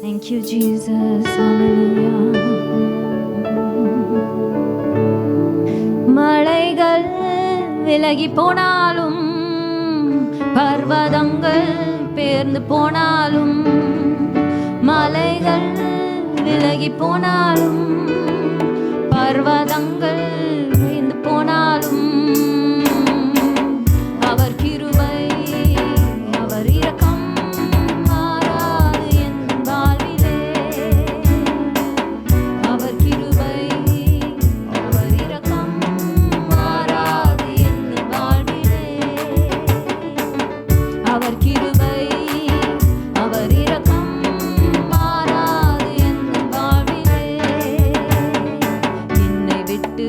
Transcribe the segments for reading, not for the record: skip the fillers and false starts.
Thank you, Jesus. Hallelujah. மலைகள் விலகி போனாலும், பர்வதங்கள் பேர்ந்து போனாலும், மலைகள் விலகி போனாலும், பர்வதங்கள் பேர்ந்து போனாலும், அவர் கிருபை அவர் இரக்கம் மாறாது என் வாழ்விலே. அவர் கிருபை அவர் இரக்கம் மாறாது என் வாழ்விலே. அவர் கிருபை அவர் இரக்கம் மாறாது என் வாழ்விலே. என்னை விட்டு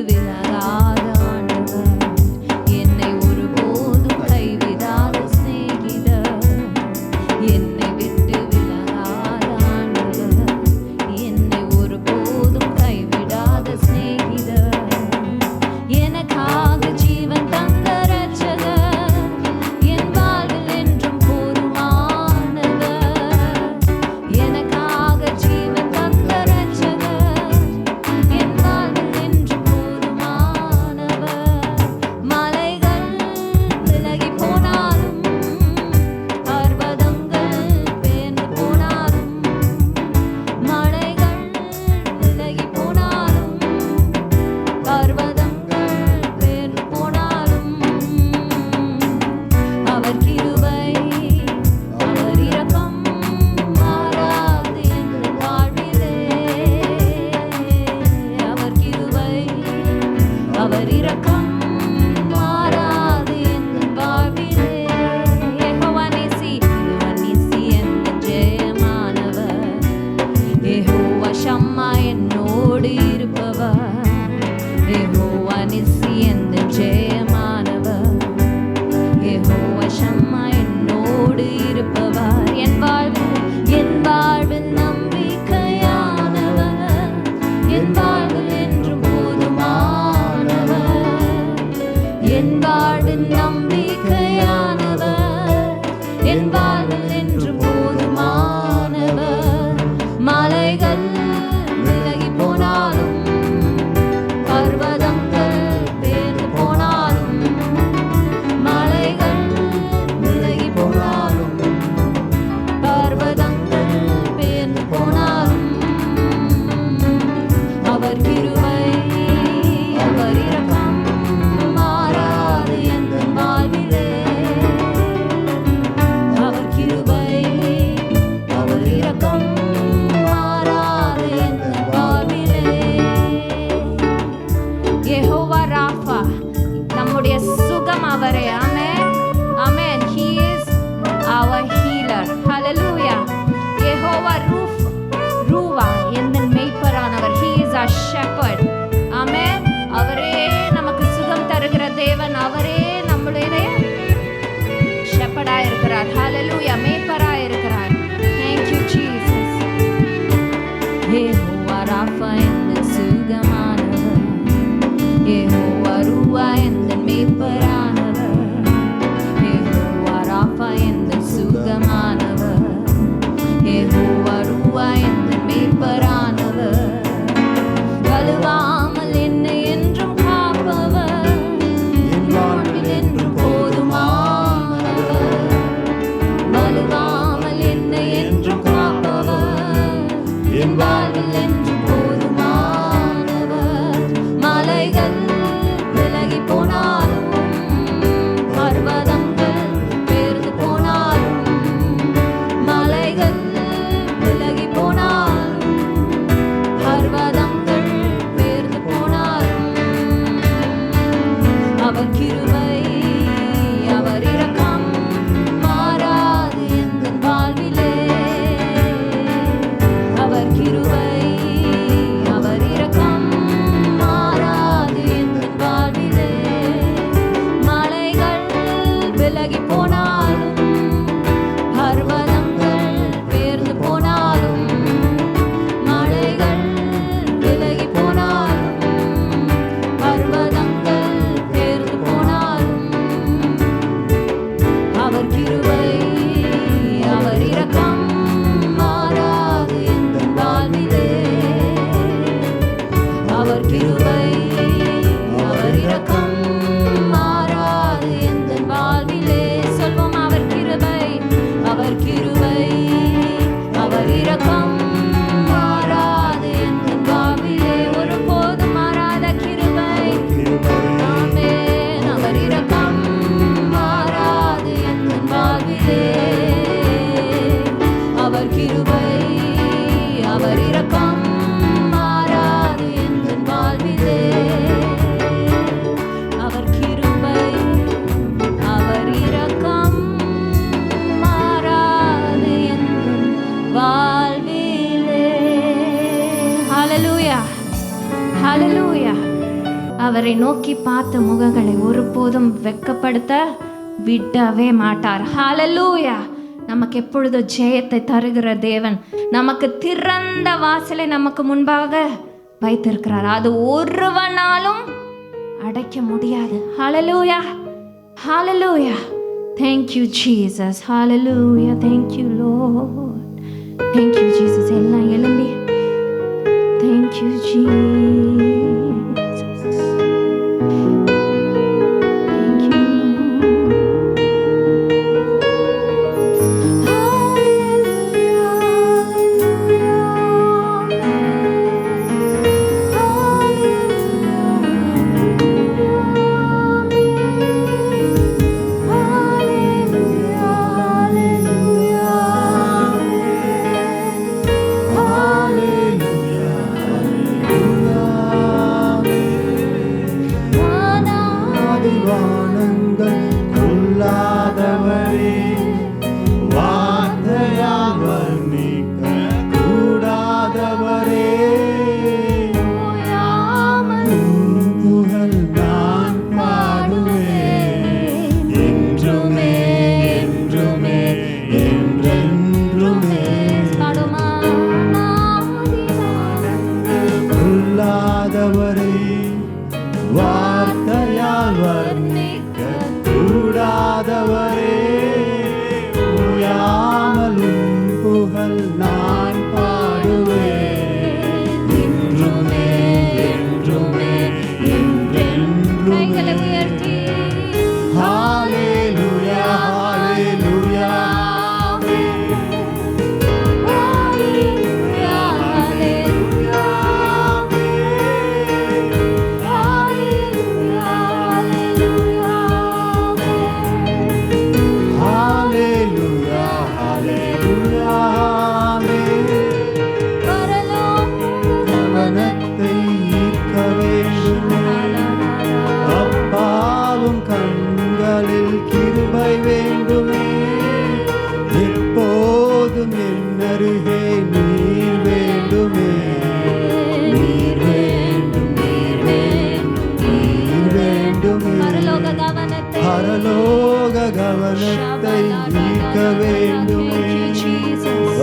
ஹல்லேலூயா. அவரை நோக்கி பார்த்த முகங்களை ஒருபோதும் வெட்கப்படுத்த விடவே மாட்டார். ஹல்லேலூயா. நமக்கு எப்பொழுதும் ஜெயத்தை தருகிற தேவன், நமக்கு திறந்த வாசலை நமக்கு முன்பாக வைத்திருக்கிறார். அது ஒருவனாலும் அடைக்க முடியாது. ஹல்லேலூயா, ஹல்லேலூயா. Thank you Jesus. Hallelujah. Thank you Lord. Thank you Jesus. எல்லாம் எழும்பி Thank you Jesus. Thank you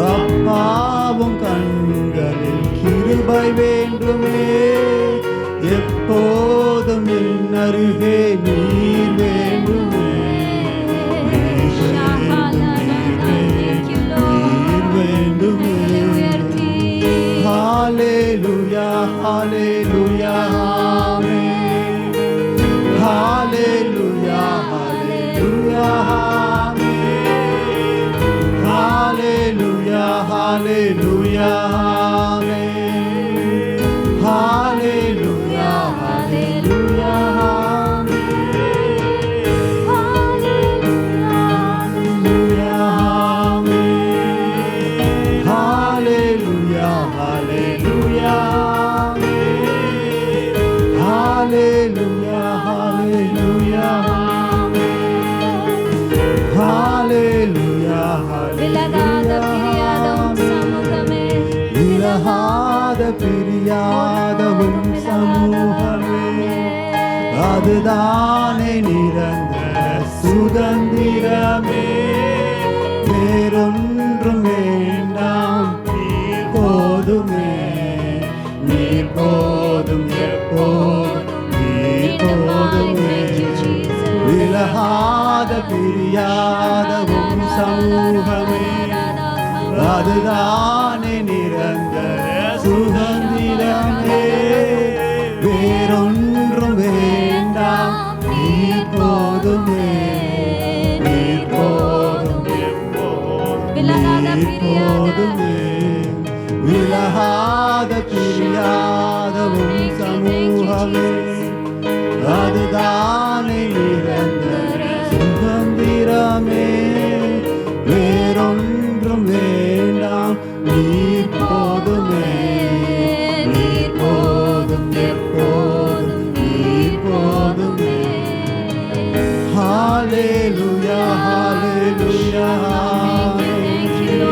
அப்பாவும் கண்களில் கிருபை வேண்டுமே. எப்போதும் என் அருகே நீர் வேண்டுமே. நீர் வேண்டுமே. ஹல்லேலூயா, ஹல்லேலூயா, ஆமென். ஹல்லேலூயா, ஹல்லேலூயா, Hallelujah, hallelujah, amen. Hallelujah, hallelujah, hallelujah, hallelujah, hallelujah, hallelujah, hallelujah, hallelujah. விலகாத பிரியாத சமூகமே, விலகாத பிரியாத சமூகமே, அதுதானே நிரந்தர சுதந்திரமே. வேறொன்றும் வேண்டாம், நீர் போதுமே. நீர் போதும், எப்போதும் நீர் போதுமே. விலகாத பிரியாத சமூகமே, அதுதானே நிரந்தர சுதந்திரமே. வேறொன்றும் வேண்டாம், நீர் போதுமே. நீர் போதும், எப்போதும் நீர் போதுமே. விலகாத பிரியாத சமூகமே, அதுதானே நிரந்தர சுதந்திரமே. வேறொன்றும் வேண்டாம், நீர் போதுமே. நீர் போதும், எப்போதும் நீர் போதுமே. ஹல்லேலூயா, ஹல்லேலூயா, ஹல்லேலூயா,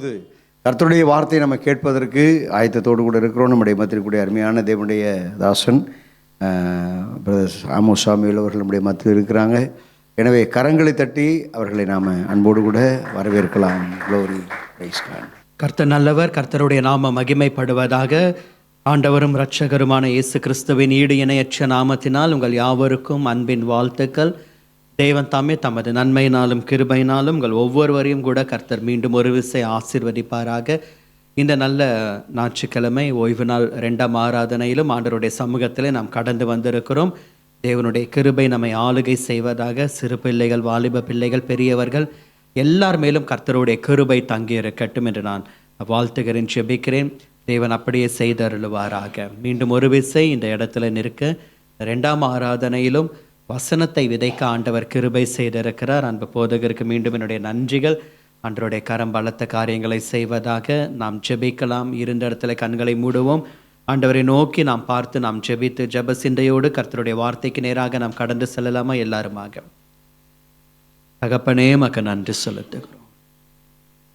இப்பொழுது கர்த்தருடைய வார்த்தையை நம்ம கேட்பதற்கு ஆயத்தத்தோடு கூட இருக்கிறோம். நம்முடைய மத்தியில் கூடிய அருமையான தேவனுடைய தாசன் பிரதர் ஆமோஸ் சாமுவேல் அவர்கள் நம்முடைய மத்தியில் இருக்கிறாங்க. எனவே கரங்களை தட்டி அவர்களை நாம் அன்போடு கூட வரவேற்கலாம். Glory price God. கர்த்தர் நல்லவர், கர்த்தருடைய நாம மகிமைப்படுவதாக. ஆண்டவரும் இரட்சகருமான இயேசு கிறிஸ்துவின் ஈடு இணையற்ற நாமத்தினால் உங்கள் யாவருக்கும் அன்பின் வாழ்த்துக்கள். தேவன் தாமே தமது நன்மையினாலும் கிருபையினாலும் உங்கள் ஒவ்வொருவரையும் கூட கர்த்தர் மீண்டும் ஒரு விசை ஆசீர்வதிப்பாராக. இந்த நல்ல ஞாயிற்றுக்கிழமை ஓய்வு நாள் 2ஆம் ஆராதனையிலும் ஆண்டவருடைய சமூகத்திலே நாம் கடந்து வந்திருக்கிறோம். தேவனுடைய கிருபை நம்மை ஆளுகை செய்வதாக. சிறு பிள்ளைகள், வாலிப பிள்ளைகள், பெரியவர்கள் எல்லார் மேலும் கர்த்தருடைய கிருபை தங்கி இருக்கட்டும் என்று நான் வாழ்த்துகிறேன், ஜெபிக்கிறேன். தேவன் அப்படியே செய்தருளுவாராக. மீண்டும் ஒரு விசை இந்த இடத்துல நிற்க 2ஆம் ஆராதனையிலும் வசனத்தை விதைக்க ஆண்டவர் கிருபை செய்திருக்கிறார். அன்பு போதகருக்கு மீண்டும் என்னுடைய நன்றிகள். ஆண்டவருடைய கரம் பலத்த காரியங்களை செய்வதாக. நாம் ஜெபிக்கலாம். இருந்த இடத்துல கண்களை மூடுவோம். ஆண்டவரை நோக்கி நாம் பார்த்து நாம் ஜெபித்து ஜெப சிந்தையோடு கர்த்தருடைய வார்த்தைக்கு நேராக நாம் கடந்து செல்லலாமா? எல்லாருமாக. தகப்பனே, மக்கு நன்றி செலுத்துகிறோம்.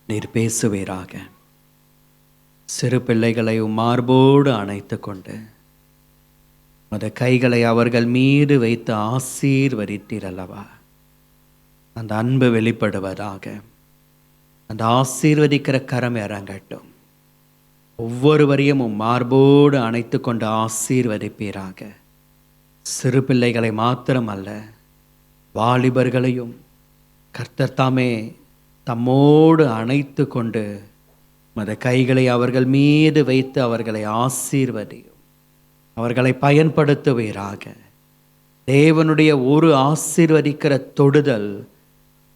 நீர் பேசுவீராக. சிறு பிள்ளைகளை மார்போடு அணைத்து கொண்டு அந்த கைகளை அவர்கள் மீது வைத்து ஆசீர்வதித்தீர் அல்லவா? அந்த அன்பு வெளிப்படுவதாக. அந்த ஆசீர்வதிக்கிற கரம் இறங்கட்டும். ஒவ்வொருவரையும் மார்போடு அணைத்து கொண்டு ஆசீர்வதிப்பீராக. சிறு பிள்ளைகளை மாத்திரமல்ல, வாலிபர்களையும் கர்த்தர் தாமே தம்மோடு அணைத்து கொண்டு அந்த கைகளை அவர்கள் மீது வைத்து அவர்களை ஆசீர்வதியும், அவர்களை பயன்படுத்துவீராக. தேவனுடைய ஒரு ஆசீர்வதிக்கிற தொடுதல்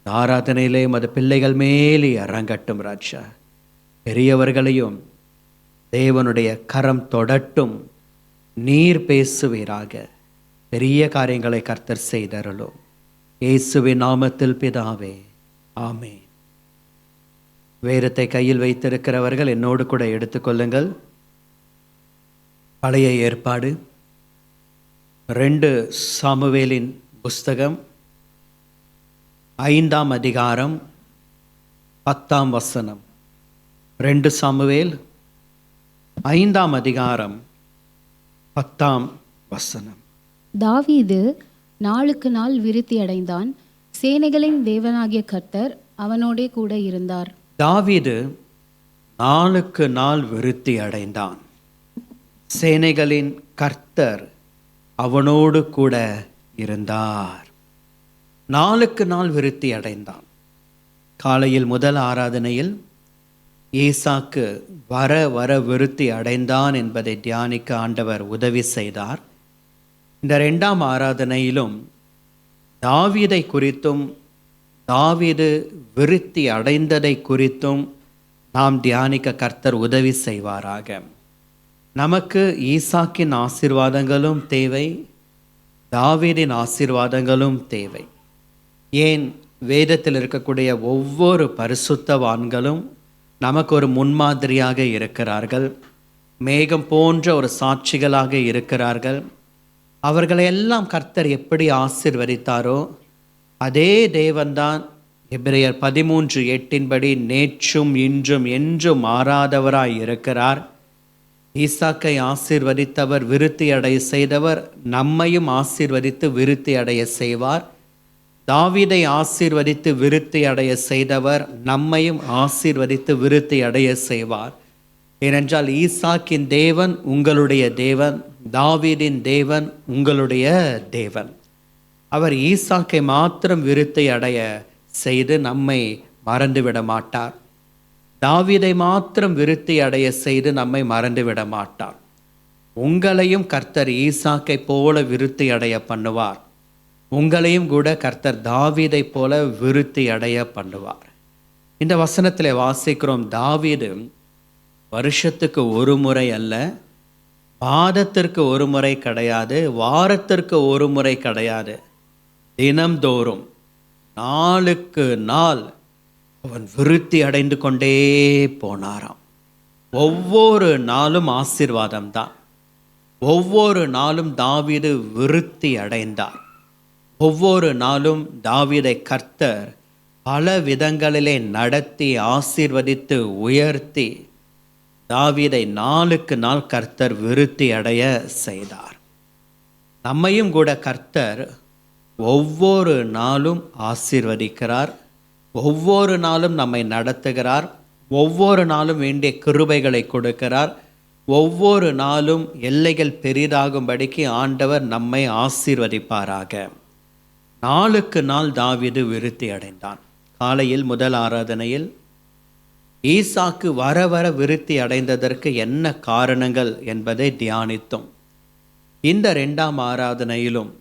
ஆராதனையிலே மத பிள்ளைகள் மேலே இறங்கட்டும் ராஜா. பெரியவர்களையும் தேவனுடைய கரம் தொடட்டும். நீர் பேசுவீராக. பெரிய காரியங்களை கர்த்தர் செய்தருளும். இயேசுவின் நாமத்தில் பிதாவே, ஆமென். வேதத்தை கையில் வைத்திருக்கிறவர்கள் என்னோடு கூட எடுத்துக்கொள்ளுங்கள். பழைய ஏற்பாடு 2 சாமுவேலின் புஸ்தகம் 5ஆம் அதிகாரம் 10ஆம் வசனம். 2 சாமுவேல் 5ஆம் அதிகாரம் 10ஆம் வசனம். தாவீது நாளுக்கு நாள் விருத்தி அடைந்தான். சேனைகளின் தேவனாகிய கர்த்தர் அவனோடே கூட இருந்தார். தாவீது நாளுக்கு நாள் விருத்தி அடைந்தான். சேனைகளின் கர்த்தர் அவனோடு கூட இருந்தார். நாளுக்கு நாள் விருத்தி அடைந்தான். காலையில் முதல் ஆராதனையில் ஈசாக்கு வர வர விருத்தி அடைந்தான் என்பதை தியானிக்க ஆண்டவர் உதவி செய்தார். இந்த 2ஆம் ஆராதனையிலும் தாவீதை குறித்தும் தாவீது விருத்தி அடைந்ததை குறித்தும் நாம் தியானிக்க கர்த்தர் உதவி செய்வாராக. நமக்கு ஈசாக்கின் ஆசீர்வாதங்களும் தேவை, தாவீதின் ஆசீர்வாதங்களும் தேவை. ஏன், வேதத்தில் இருக்கக்கூடிய ஒவ்வொரு பரிசுத்தவான்களும் நமக்கு ஒரு முன்மாதிரியாக இருக்கிறார்கள். மேகம் போன்ற ஒரு சாட்சிகளாக இருக்கிறார்கள். அவர்களையெல்லாம் கர்த்தர் எப்படி ஆசீர்வதித்தாரோ அதே தேவன்தான் எபிரேயர் 13:8 நேற்றும் இன்றும் என்றும் மாறாதவராய் இருக்கிறார். ஈசாக்கை ஆசீர்வதித்தவர், விருத்தி அடைய செய்தவர், நம்மையும் ஆசீர்வதித்து விருத்தி அடைய செய்வார். தாவீதை ஆசீர்வதித்து விருத்தி அடைய செய்தவர், நம்மையும் ஆசீர்வதித்து விருத்தி அடைய செய்வார். ஏனென்றால் ஈசாக்கின் தேவன் உங்களுடைய தேவன், தாவீதின் தேவன் உங்களுடைய தேவன். அவர் ஈசாக்கை மாத்திரம் விருத்தி அடைய செய்து நம்மை மறந்துவிட மாட்டார். தாவீதை மாத்திரம் விருத்தி அடைய செய்து நம்மை மறந்துவிட மாட்டார். உங்களையும் கர்த்தர் ஈசாக்கை போல விருத்தி அடைய பண்ணுவார். உங்களையும் கூட கர்த்தர் தாவீதை போல விருத்தி அடைய பண்ணுவார். இந்த வசனத்தில் வாசிக்கிறோம், தாவீது வருஷத்துக்கு ஒரு முறை அல்ல, மாதத்திற்கு ஒரு முறை கிடையாது, வாரத்திற்கு ஒரு முறை கிடையாது, தினம்தோறும் நாளுக்கு நாள் அவன் விருத்தி அடைந்து கொண்டே போனாராம். ஒவ்வொரு நாளும் ஆசீர்வாதம் தான். ஒவ்வொரு நாளும் தாவீது விருத்தி அடைந்தார். ஒவ்வொரு நாளும் தாவீதை கர்த்தர் பல விதங்களிலே நடத்தி ஆசீர்வதித்து உயர்த்தி தாவீதை நாளுக்கு நாள் கர்த்தர் விருத்தி அடைய செய்தார். நம்மையும் கூட கர்த்தர் ஒவ்வொரு நாளும் ஆசீர்வதிக்கிறார், ஒவ்வொரு நாளும் நம்மை நடத்துகிறார், ஒவ்வொரு நாளும் வேண்டிய கிருபைகளை கொடுக்கிறார், ஒவ்வொரு நாளும் எல்லைகள் பெரிதாகும்படிக்கு ஆண்டவர் நம்மை ஆசீர்வதிப்பாராக. நாளுக்கு நாள் தாவீது விருத்தி அடைந்தான். காலையில் முதல் ஆராதனையில் ஈசாக்கு வர வர விருத்தி அடைந்ததற்கு என்ன காரணங்கள் என்பதை தியானித்தோம். இந்த 2ஆம் ஆராதனையிலும்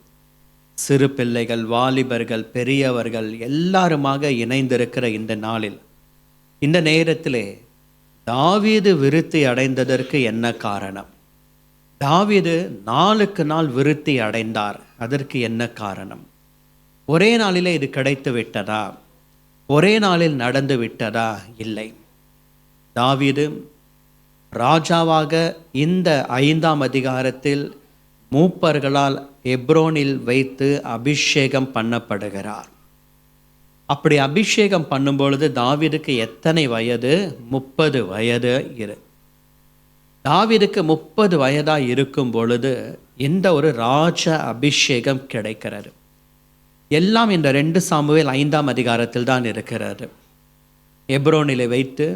சிறு பிள்ளைகள், வாலிபர்கள், பெரியவர்கள் எல்லாருமாக இணைந்திருக்கிற இந்த நாளில், இந்த நேரத்திலே தாவீது விருத்தி அடைந்ததற்கு என்ன காரணம்? தாவீது நாளுக்கு நாள் விருத்தி அடைந்தார், அதற்கு என்ன காரணம்? ஒரே நாளிலே இது கிடைத்து விட்டதா? ஒரே நாளில் நடந்து விட்டதா? இல்லை. தாவீது ராஜாவாக இந்த 5ஆம் அதிகாரத்தில் மூப்பர்களால் எப்ரோனில் வைத்து அபிஷேகம் பண்ணப்படுகிறார். அப்படி அபிஷேகம் பண்ணும்பொழுது தாவீதுக்கு எத்தனை வயது? 30 வயது. தாவீதுக்கு 30 வயதாக இருக்கும் பொழுது இந்த ஒரு ராஜ அபிஷேகம் கிடைக்கிறது. எல்லாம் இந்த 2 சாமுவேல் 5ஆம் அதிகாரத்தில் தான் இருக்கிறது. எப்ரோனிலே வைத்து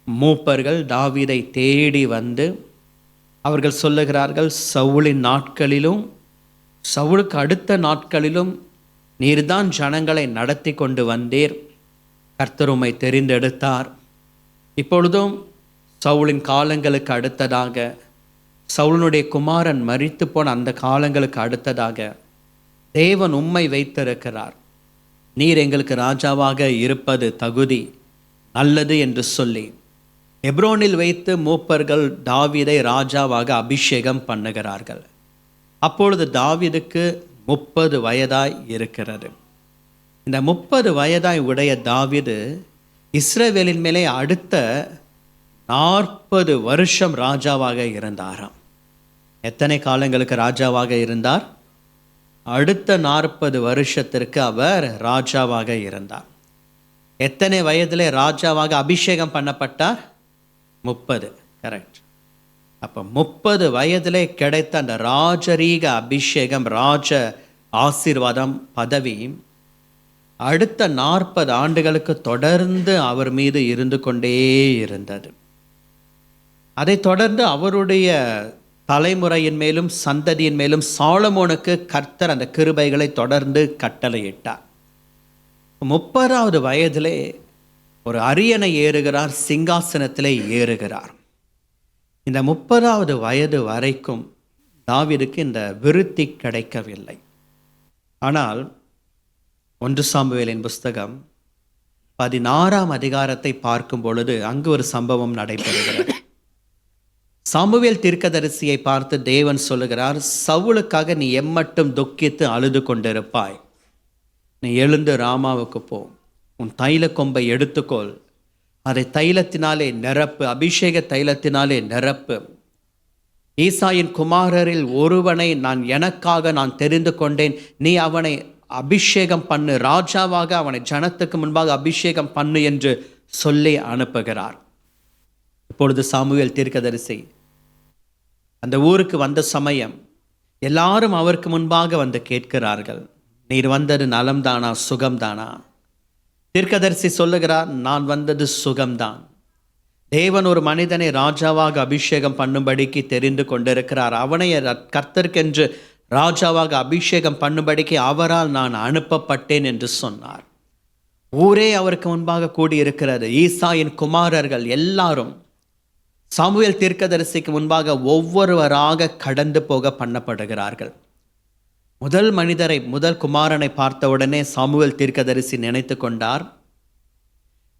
மூப்பர்கள் தாவீதை தேடி வந்து அவர்கள் சொல்லுகிறார்கள், சவுலின் நாட்களிலும் சவுலுக்கு அடுத்த நாட்களிலும் நீர்தான் ஜனங்களை நடத்தி கொண்டு வந்தீர், கர்த்தர் உம்மை தெரிந்தெடுத்தார். இப்பொழுதும் சவுலின் காலங்களுக்கு அடுத்ததாக, சவுலினுடைய குமாரன் மரித்து போன அந்த காலங்களுக்கு அடுத்ததாக தேவன் உம்மை வைத்திருக்கிறார், நீர் எங்களுக்கு ராஜாவாக இருப்பது தகுதி, நல்லது என்று சொல்லி எப்ரோனில் வைத்து மூப்பர்கள் தாவீதை ராஜாவாக அபிஷேகம் பண்ணுகிறார்கள். அப்பொழுது தாவீதுக்கு 30 வயதாய் இருக்கிறது. இந்த 30 வயதாய் உடைய தாவீது இஸ்ரவேலின் மேலே அடுத்த 40 வருஷம் ராஜாவாக இருந்தாராம். எத்தனை காலங்களுக்கு ராஜாவாக இருந்தார்? அடுத்த 40 வருஷத்திற்கு அவர் ராஜாவாக இருந்தார். எத்தனை வயதிலே ராஜாவாக அபிஷேகம் பண்ணப்பட்டார்? 30. கரெக்ட். அப்போ 30 வயதிலே கிடைத்த அந்த ராஜரீக அபிஷேகம், ராஜ ஆசீர்வாதம், பதவி அடுத்த 40 ஆண்டுகளுக்கு தொடர்ந்து அவர் மீது இருந்து கொண்டே இருந்தது. அதை தொடர்ந்து அவருடைய தலைமுறையின் மேலும் சந்ததியின் மேலும் சாலமோனுக்கு கர்த்தர் அந்த கிருபைகளை தொடர்ந்து கட்டளையிட்டார். 30வது வயதிலே ஒரு அரியணை ஏறுகிறார், சிங்காசனத்திலே ஏறுகிறார். இந்த 30வது வயது வரைக்கும் தாவீதுக்கு இந்த விருத்தி கிடைக்கவில்லை. ஆனால் 1 சாமுவேலின் புஸ்தகம் 16ஆம் அதிகாரத்தை பார்க்கும் பொழுது அங்கு ஒரு சம்பவம் நடைபெறுகிறது. சாமுவேல் தீர்க்கதரிசியை பார்த்து தேவன் சொல்லுகிறார், சவுலுக்காக நீ எம்மட்டும் துக்கித்து அழுது கொண்டிருப்பாய், நீ எழுந்து ராமாவுக்கு போ, உன் தைல கொம்பை எடுத்துக்கொள், அதை தைலத்தினாலே நிரப்பு, அபிஷேக தைலத்தினாலே நிரப்பு. ஈசாயின் குமாரரில் ஒருவனை எனக்காக நான் தெரிந்து கொண்டேன், நீ அவனை அபிஷேகம் பண்ணு, ராஜாவாக அவனை ஜனத்துக்கு முன்பாக அபிஷேகம் பண்ணு என்று சொல்லி அனுப்புகிறார். இப்பொழுது சாமுவேல் தீர்க்கதரிசி அந்த ஊருக்கு வந்த சமயம் எல்லாரும் அவருக்கு முன்பாக வந்து கேட்கிறார்கள், நீர் வந்தது நலம்தானா, சுகம்தானா? தீர்க்கதரிசி சொல்லுகிறார், நான் வந்தது சுகம்தான். தேவன் ஒரு மனிதனை ராஜாவாக அபிஷேகம் பண்ணும்படிக்கு தெரிந்து கொண்டிருக்கிறார், அவனை கர்த்தருக்கென்று ராஜாவாக அபிஷேகம் பண்ணும்படிக்கு அவரால் நான் அனுப்பப்பட்டேன் என்று சொன்னார். ஊரே அவருக்கு முன்பாக கூடியிருக்கிறது. ஈசாயின் குமாரர்கள் எல்லாரும் சாமுவேல் தீர்க்கதரிசிக்கு முன்பாக ஒவ்வொருவராக கடந்து போக பண்ணப்படுகிறார்கள். முதல் மனிதரை, முதல் குமாரனை பார்த்தவுடனே சாமுவேல் தீர்க்கதரிசி நினைத்து கொண்டார்,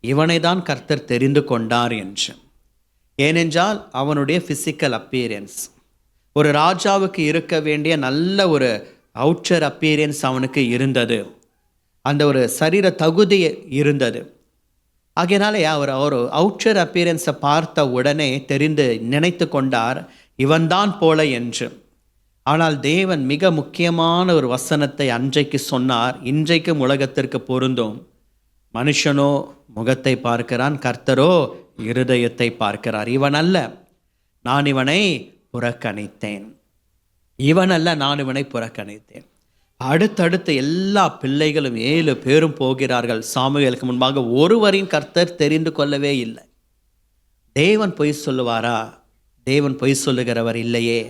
இவனை தான் கர்த்தர் தெரிந்து கொண்டார் என்று. ஏனென்றால் அவனுடைய பிசிக்கல் அப்பீரியன்ஸ், ஒரு ராஜாவுக்கு இருக்க வேண்டிய நல்ல ஒரு அவுட்டர் அப்பீரியன்ஸ் அவனுக்கு இருந்தது, அந்த ஒரு சரீர தகுதி இருந்தது. ஆகையினாலே அவர் ஒரு அவுட்டர் அப்பீரியன்ஸை பார்த்த உடனே நினைத்து கொண்டார், இவன்தான் போல என்று. ஆனால் தேவன் மிக முக்கியமான ஒரு வசனத்தை அன்றைக்கு சொன்னார், இன்றைக்கும் உலகத்திற்கு பொருந்தும். மனுஷனோ முகத்தை பார்க்கிறான், கர்த்தரோ இருதயத்தை பார்க்கிறார். இவன் அல்ல, நான் இவனை புறக்கணித்தேன். இவன் அல்ல, நான் இவனை புறக்கணித்தேன். அடுத்தடுத்து எல்லா பிள்ளைகளும் 7 பேரும் போகிறார்கள். சாமுவேலுக்கு முன்பாக ஒருவரையும் கர்த்தர் தெரிந்து கொள்ளவே இல்லை. தேவன் பொய் சொல்லுவாரா? தேவன் பொய் சொல்லுகிறவர் இல்லையே.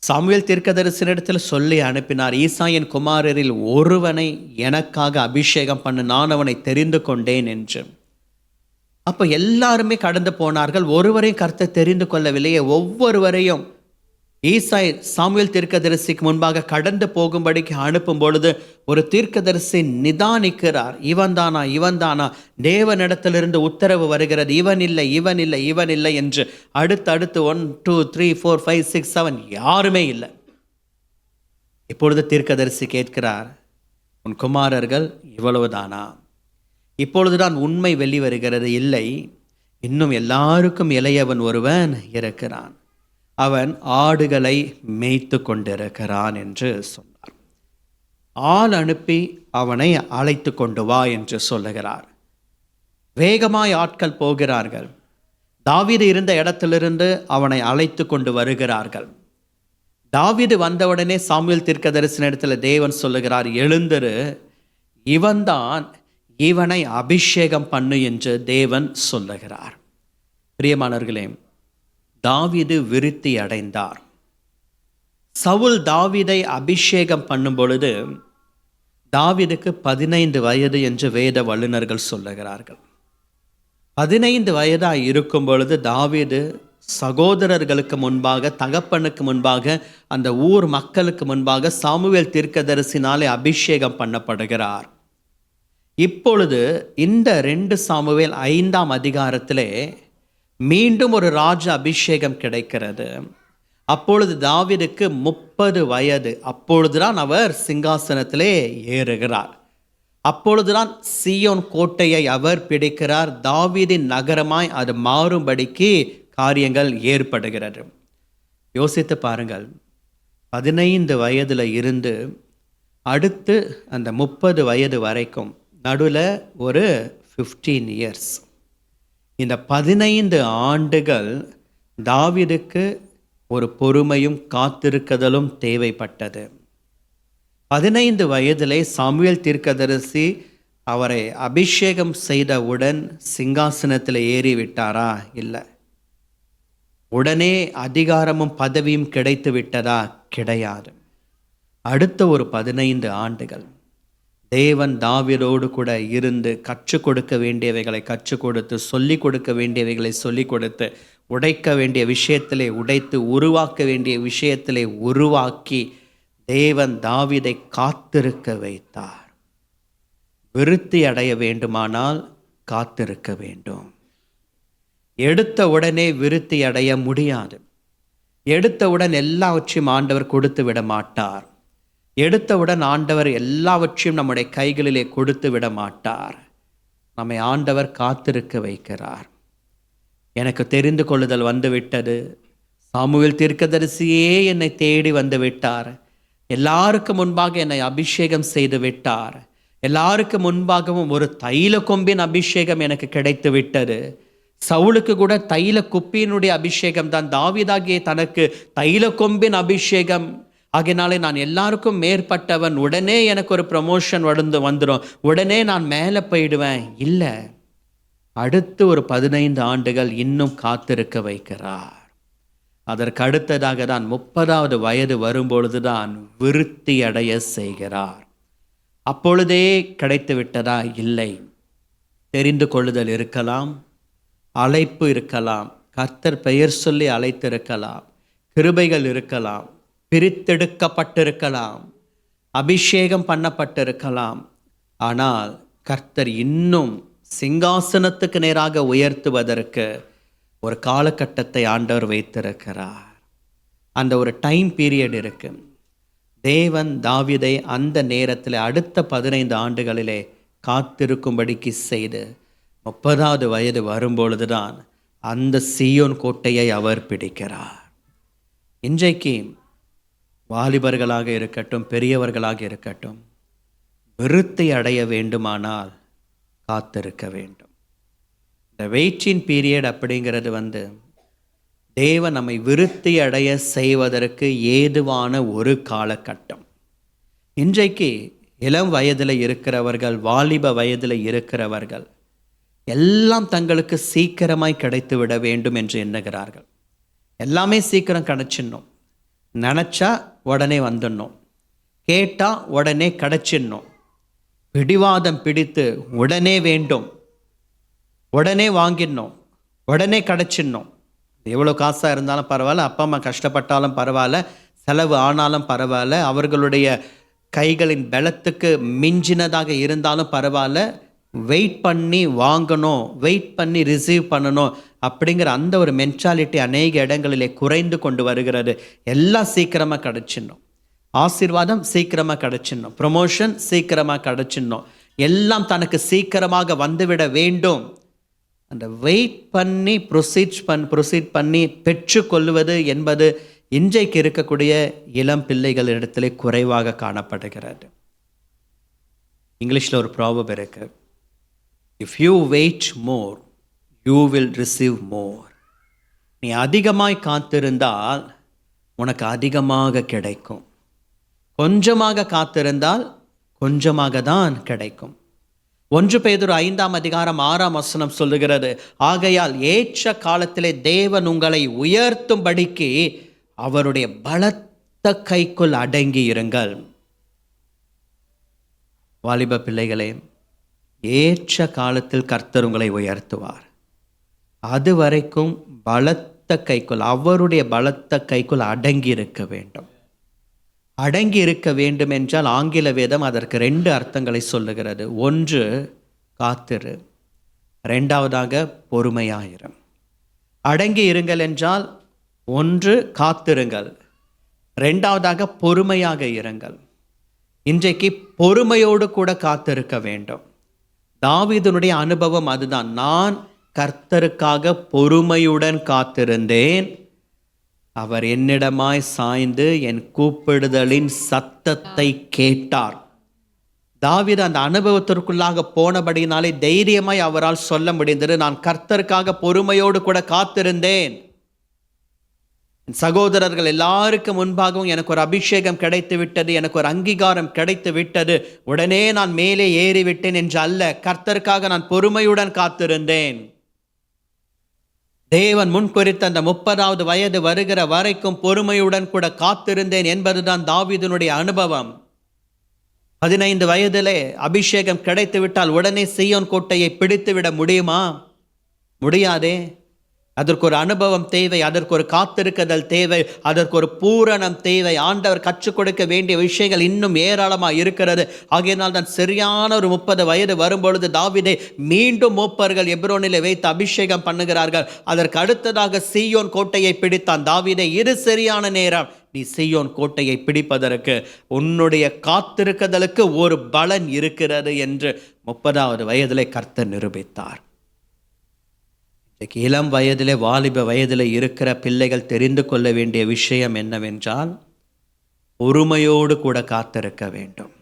சாமுவேல் தீர்க்கதரிசனிடத்தில் சொல்லி அனுப்பினார், ஈசாயின் குமாரரில் ஒருவனை எனக்காக அபிஷேகம் பண்ணு, நான் அவனை தெரிந்து கொண்டேன் என்று. அப்போ எல்லாருமே கடந்து போனார்கள், ஒருவரையும் கர்த்தர் தெரிந்து கொள்ளவில்லையே. ஒவ்வொருவரையும் ஈசாய் சாமுவேல் தீர்க்கதரிசிக்கு முன்பாக கடந்து போகும்படிக்கு அனுப்பும் பொழுது ஒரு தீர்க்கதரிசி நிதானிக்கிறார். இவன் தானா, இவன் தானா? தேவனிடத்திலிருந்து உத்தரவு வருகிறது, இவன் இல்லை, இவன் இல்லை, இவன் இல்லை என்று. அடுத்து 1 2 3 4 5 6 7 யாருமே இல்லை. இப்பொழுது தீர்க்கதரிசி கேட்கிறார், உன் குமாரர்கள் இவ்வளவுதானா? இப்பொழுதுதான் உண்மை வெளிவருகிறது. இல்லை, இன்னும் எல்லாருக்கும் இளையவன் ஒருவன் இருக்கிறான், அவன் ஆடுகளை மேய்த்து கொண்டிருக்கிறான் என்று சொன்னார். ஆள் அனுப்பி அவனை அழைத்து கொண்டு வா என்று சொல்லுகிறார். வேகமாய் ஆட்கள் போகிறார்கள். தாவீது இருந்த இடத்திலிருந்து அவனை அழைத்து கொண்டு வருகிறார்கள். தாவீது வந்தவுடனே சாமுவேல் தீர்க்கதரிசனிடத்தில் தேவன் சொல்லுகிறார், எழுந்திரு, இவன்தான், இவனை அபிஷேகம் பண்ணு என்று தேவன் சொல்லுகிறார். பிரியமானவர்களே, தாவீது விருத்தி அடைந்தார். சவுல் தாவீதை அபிஷேகம் பண்ணும் பொழுது தாவீதுக்கு 15 வயது என்று வேத வல்லுநர்கள் சொல்லுகிறார்கள். 15 வயதாக இருக்கும் பொழுது தாவீது சகோதரர்களுக்கு முன்பாக, தகப்பனுக்கு முன்பாக, அந்த ஊர் மக்களுக்கு முன்பாக சாமுவேல் தீர்க்கதரிசினாலே அபிஷேகம் பண்ணப்படுகிறார். இப்பொழுது இந்த 2 சாமுவேல் 5ஆம் அதிகாரத்திலே மீண்டும் ஒரு ராஜ அபிஷேகம் கிடைக்கிறது. அப்பொழுது தாவீதுக்கு 30 வயது. அப்பொழுதுதான் அவர் சிங்காசனத்திலே ஏறுகிறார். அப்பொழுதுதான் சீயோன் கோட்டையை அவர் பிடிக்கிறார். தாவீதின் நகரமாய் அது மாறும்படிக்கு காரியங்கள் ஏற்படுகிறது. யோசித்து பாருங்கள், 15 வயதில் இருந்து அடுத்து அந்த 30 வயது வரைக்கும் நடுவில் ஒரு 15 இயர்ஸ். இந்த 15 ஆண்டுகள் தாவீதுக்கு ஒரு பொறுமையும் காத்திருக்குதலும் தேவைப்பட்டது. 15 வயதிலே சாமுவேல் தீர்க்கதரிசி அவரை அபிஷேகம் செய்தவுடன் சிங்காசனத்தில் ஏறிவிட்டாரா? இல்லை. உடனே அதிகாரமும் பதவியும் கிடைத்து விட்டதா? கிடையாது. அடுத்த ஒரு 15 ஆண்டுகள் தேவன் தாவீதோடு கூட இருந்து கற்றுக் கொடுக்க வேண்டியவைகளை கற்றுக் கொடுத்து, சொல்லிக் கொடுக்க வேண்டியவைகளை சொல்லிக் கொடுத்து, உடைக்க வேண்டிய விஷயத்திலே உடைத்து, உருவாக்க வேண்டிய விஷயத்திலே உருவாக்கி தேவன் தாவீதை காத்திருக்க வைத்தார். விருத்தி அடைய வேண்டுமானால் காத்திருக்க வேண்டும். எடுத்த உடனே விருத்தி அடைய முடியாது. எடுத்தவுடன் எல்லாவற்றையும் ஆண்டவர் கொடுத்து விட மாட்டார். எடுத்தவுடன் ஆண்டவர் எல்லாவற்றையும் நம்முடைய கைகளிலே கொடுத்து விட மாட்டார். நம்மை ஆண்டவர் காத்திருக்க வைக்கிறார். எனக்கு தெரிந்து கொள்ளுதல் வந்துவிட்டது. சாமுவேல் தீர்க்கதரிசியே என்னை தேடி வந்து விட்டார். எல்லாருக்கும் முன்பாக என்னை அபிஷேகம் செய்து விட்டார். எல்லாருக்கு முன்பாகவும் ஒரு தைல கொம்பின் அபிஷேகம் எனக்கு கிடைத்து விட்டது. சவுலுக்கு கூட தைல குப்பியினுடைய அபிஷேகம் தான், தாவீதாகிய தனக்கு தைல கொம்பின் அபிஷேகம். ஆகையினாலே நான் எல்லாருக்கும் மேற்பட்டவன், உடனே எனக்கு ஒரு ப்ரமோஷன் வந்துடும், உடனே நான் மேலே போயிடுவேன். இல்லை, அடுத்து ஒரு 15 ஆண்டுகள் இன்னும் காத்திருக்க வைக்கிறார். அதற்கு அடுத்ததாக தான் 30வது வயது வரும்பொழுது தான் விருத்தி அடைய செய்கிறார். அப்பொழுதே கிடைத்து விட்டதா? இல்லை. தெரிந்து கொள்ளுதல் இருக்கலாம், அழைப்பு இருக்கலாம், கர்த்தர் பெயர் சொல்லி அழைத்திருக்கலாம், கிருபைகள் இருக்கலாம், பிரித்தெடுக்கப்பட்டிருக்கலாம், அபிஷேகம் பண்ணப்பட்டிருக்கலாம். ஆனால் கர்த்தர் இன்னும் சிங்காசனத்துக்கு நேராக உயர்த்துவதற்கு ஒரு காலகட்டத்தை ஆண்டவர் வைத்திருக்கிறார். அந்த ஒரு டைம் பீரியட் இருக்கு. தேவன் தாவீதை அந்த நேரத்தில் அடுத்த 15 ஆண்டுகளிலே காத்திருக்கும்படிக்கு செய்து 30வது வயது வரும்பொழுதுதான் அந்த சீயோன் கோட்டையை அவர் பிடிக்கிறார். இன்றைக்கு வாலிபர்களாக இருக்கட்டும், பெரியவர்களாக இருக்கட்டும், விருத்தி அடைய வேண்டுமானால் காத்திருக்க வேண்டும். இந்த வெயிட்டிங் பீரியட் அப்படிங்கிறது தேவன் நம்மை விருத்தி அடைய செய்வதற்கு ஏதுவான ஒரு காலகட்டம். இன்றைக்கு இளம் வயதில் இருக்கிறவர்கள், வாலிப வயதில் இருக்கிறவர்கள் எல்லாம் தங்களுக்கு சீக்கிரமாய் கிடைத்து விட வேண்டும் என்று எண்ணுகிறார்கள். எல்லாமே சீக்கிரம் கிடைச்சிடணும், நினச்சா உடனே வந்துடணும், கேட்டால் உடனே கிடைச்சிடணும், பிடிவாதம் பிடித்து உடனே வேண்டும், உடனே வாங்கிடணும், உடனே கிடைச்சிடணும். எவ்வளோ காசாக இருந்தாலும் பரவாயில்ல, அப்பா அம்மா கஷ்டப்பட்டாலும் பரவாயில்ல, செலவு ஆனாலும் பரவாயில்ல, அவர்களுடைய கைகளின் பலத்துக்கு மிஞ்சினதாக இருந்தாலும் பரவாயில்ல, வெயிட் பண்ணி வாங்கணும், வெயிட் பண்ணி ரிசீவ் பண்ணணும் அப்படிங்கிற அந்த ஒரு மென்டாலிட்டி அநேக இடங்களிலே குறைந்து கொண்டு வருகிறது. எல்லாம் சீக்கிரமாக கிடச்சிடணும், ஆசீர்வாதம் சீக்கிரமாக கிடச்சிடணும், ப்ரொமோஷன் சீக்கிரமாக கிடச்சிடணும், எல்லாம் தனக்கு சீக்கிரமாக வந்துவிட வேண்டும். அந்த வெயிட் பண்ணி ப்ரொசீட் பண்ணி பெற்றுக்கொள்வது என்பது இன்றைக்கு இருக்கக்கூடிய இளம் பிள்ளைகளிடத்திலே குறைவாக காணப்படுகிறது. இங்கிலீஷில் ஒரு ப்ராவர்ப் இருக்கு, if you wait more you will receive more. நீ அதிகமாய் காத்திருந்தால் உனக்கு அதிகமாக கிடைக்கும், கொஞ்சமாக காத்திருந்தால் கொஞ்சமாக தான் கிடைக்கும். 1 பேதுரு 5:6 சொல்லுகிறது, ஆகையால் ஏற்ற காலத்திலே தேவன் உங்களை உயர்த்தும்படிக்கு அவருடைய பலத்த கைக்குள் அடங்கி இருங்கள். வாலிப பிள்ளைகளே, ஏற்ற காலத்தில் கர்த்தர் உங்களை உயர்த்துவார். அது வரைக்கும் பலத்த கைக்குள், அவருடைய பலத்த கைக்குள் அடங்கி இருக்க வேண்டும். அடங்கி இருக்க வேண்டும் என்றால் ஆங்கில வேதம் அதற்கு 2 அர்த்தங்களை சொல்லுகிறது. 1 காத்திரு, 2வதாக பொறுமையாயிரு. அடங்கி இருங்கள் என்றால் 1 காத்திருங்கள், 2வதாக பொறுமையாக இருங்கள். இன்றைக்கு பொறுமையோடு கூட காத்திருக்க வேண்டும். தாவீதுனுடைய அனுபவம் அதுதான். நான் கர்த்தருக்காக பொறுமையுடன் காத்திருந்தேன், அவர் என்னிடமாய் சாய்ந்து என் கூப்பிடுதலின் சத்தத்தை கேட்டார். தாவீது அந்த அனுபவத்திற்குள்ளாக போனபடினாலே தைரியமாய் அவரால் சொல்ல முடிந்தது, நான் கர்த்தருக்காக பொறுமையோடு கூட காத்திருந்தேன். சகோதரர்கள் எல்லாருக்கும் முன்பாகவும் எனக்கு ஒரு அபிஷேகம் கிடைத்து விட்டது, எனக்கு ஒரு அங்கீகாரம் கிடைத்து விட்டது, உடனே நான் மேலே ஏறிவிட்டேன் என்று அல்ல, கர்த்தருக்காக நான் பொறுமையுடன் காத்திருந்தேன். தேவன் முன்குறித்த அந்த 30வது வயது வருகிற வரைக்கும் பொறுமையுடன் கூட காத்திருந்தேன் என்பதுதான் தாவீதுனுடைய அனுபவம். 15 வயதிலே அபிஷேகம் கிடைத்து விட்டால் உடனே சீயோன் கோட்டையை பிடித்து விட முடியுமா? முடியாதே. அதற்கு ஒரு அனுபவம் தேவை, அதற்கு ஒரு காத்திருக்குதல் தேவை, அதற்கு ஒரு பூரணம் தேவை. ஆண்டவர் கற்றுக் கொடுக்க வேண்டிய விஷயங்கள் இன்னும் ஏராளமாக இருக்கிறது. ஆகையினால் தான் சரியான ஒரு 30 வயது வரும்பொழுது தாவீதை மீண்டும் மூப்பர்கள் எப்ரோனிலே வைத்து அபிஷேகம் பண்ணுகிறார்கள். அதற்கு அடுத்ததாக சீயோன் கோட்டையை பிடித்தான் தாவீதை. இது சரியான நேரம், நீ சீயோன் கோட்டையை பிடிப்பதற்கு, உன்னுடைய காத்திருக்குதலுக்கு ஒரு பலன் இருக்கிறது என்று 30வது வயதிலே கர்த்தர் நிரூபித்தார். இளம் வயதிலே, வாலிப வயதில் இருக்கிற பிள்ளைகள் தெரிந்து கொள்ள வேண்டிய விஷயம் என்னவென்றால், பொறுமையோடு கூட காத்திருக்க வேண்டும்.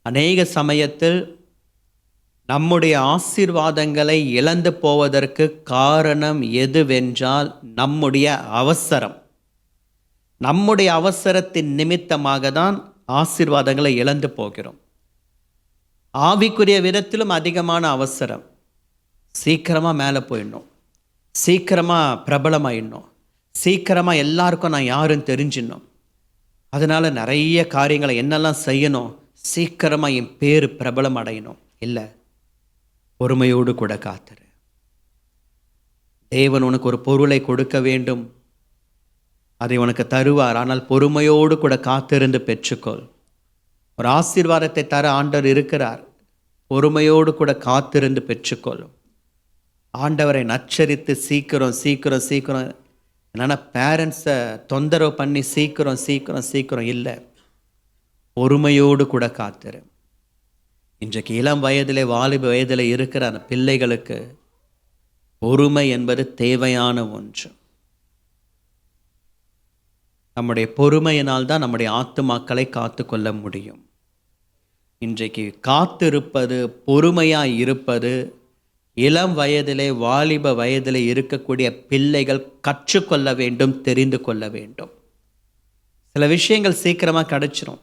அநேக சமயத்தில் நம்முடைய ஆசீர்வாதங்களை இழந்து போவதற்கு காரணம் எதுவென்றால் நம்முடைய அவசரம். நம்முடைய அவசரத்தின் நிமித்தமாக தான் ஆசீர்வாதங்களை இழந்து போகிறோம். ஆவிக்குரிய விதத்திலும் அதிகமான அவசரம். சீக்கிரமாக மேலே போயிடணும், சீக்கிரமாக பிரபலமாயிடணும், சீக்கிரமாக எல்லாருக்கும் நான் யாருன்னு தெரிஞ்சிடணும், அதனால் நிறைய காரியங்களை என்னெல்லாம் செய்யணும், சீக்கிரமாக என் பேர் பிரபலம் அடையணும். இல்லை, பொறுமையோடு கூட காத்துரு. தேவன் உனக்கு ஒரு பொருளை கொடுக்க வேண்டும், அதை உனக்கு தருவார். ஆனால் பொறுமையோடு கூட காத்திருந்து பெற்றுக்கொள். ஒரு ஆசீர்வாதத்தை தர ஆண்டவர் இருக்கிறார், பொறுமையோடு கூட காத்திருந்து பெற்றுக்கொள்ளும். ஆண்டவரை நச்சரித்து சீக்கிரம் சீக்கிரம் சீக்கிரம், என்னென்னா பேரண்ட்ஸை தொந்தரவு பண்ணி சீக்கிரம் சீக்கிரம் சீக்கிரம் இல்லை, பொறுமையோடு கூட காத்திரு. இன்றைக்கு இளம் வயதிலே, வாலிப வயதில் இருக்கிற அந்த பிள்ளைகளுக்கு பொறுமை என்பது தேவையான ஒன்று. நம்முடைய பொறுமையினால் தான் நம்முடைய ஆத்துமாக்களை காத்து கொள்ள முடியும். இன்றைக்கு காத்திருப்பது, பொறுமையாய் இருப்பது, இளம் வயதிலே வாலிப வயதிலே இருக்கக்கூடிய பிள்ளைகள் கற்றுக்கொள்ள வேண்டும், தெரிந்து கொள்ள வேண்டும். சில விஷயங்கள் சீக்கிரமாக கிடைச்சிரும்,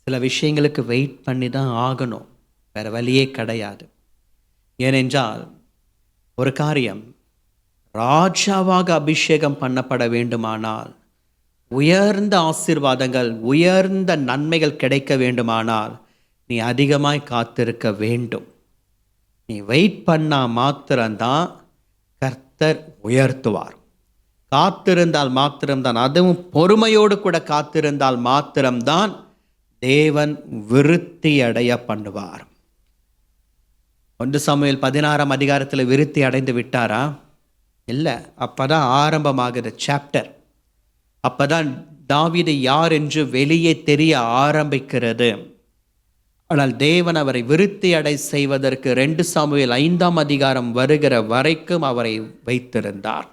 சில விஷயங்களுக்கு வெயிட் பண்ணி தான் ஆகணும், வேறு வழியே கிடையாது. ஏனென்றால் ஒரு காரியம், ராஜாவாக அபிஷேகம் பண்ணப்பட வேண்டுமானால், உயர்ந்த ஆசீர்வாதங்கள், உயர்ந்த நன்மைகள் கிடைக்க வேண்டுமானால் நீ அதிகமாய் காத்திருக்க வேண்டும். நீ வெயிட் பண்ணா மாத்திரம்தான் கர்த்தர் உயர்த்துவார். காத்திருந்தால் மாத்திரம்தான், அதுவும் பொறுமையோடு கூட காத்திருந்தால் மாத்திரம்தான் தேவன் விருத்தி அடைய பண்ணுவார். 1 சாமுவேல் 16ஆம் அதிகாரத்தில் விருத்தி அடைந்து விட்டாரா? இல்லை. அப்பதான் ஆரம்பமாகுது சாப்டர். அப்பதான் தாவீது யார் என்று வெளியே தெரிய ஆரம்பிக்கிறது. ஆனால் தேவன் அவரை விருத்தி அடை செய்வதற்கு 2 சாமுவேல் 5ஆம் அதிகாரம் வருகிற வரைக்கும் அவரை வைத்திருந்தார்.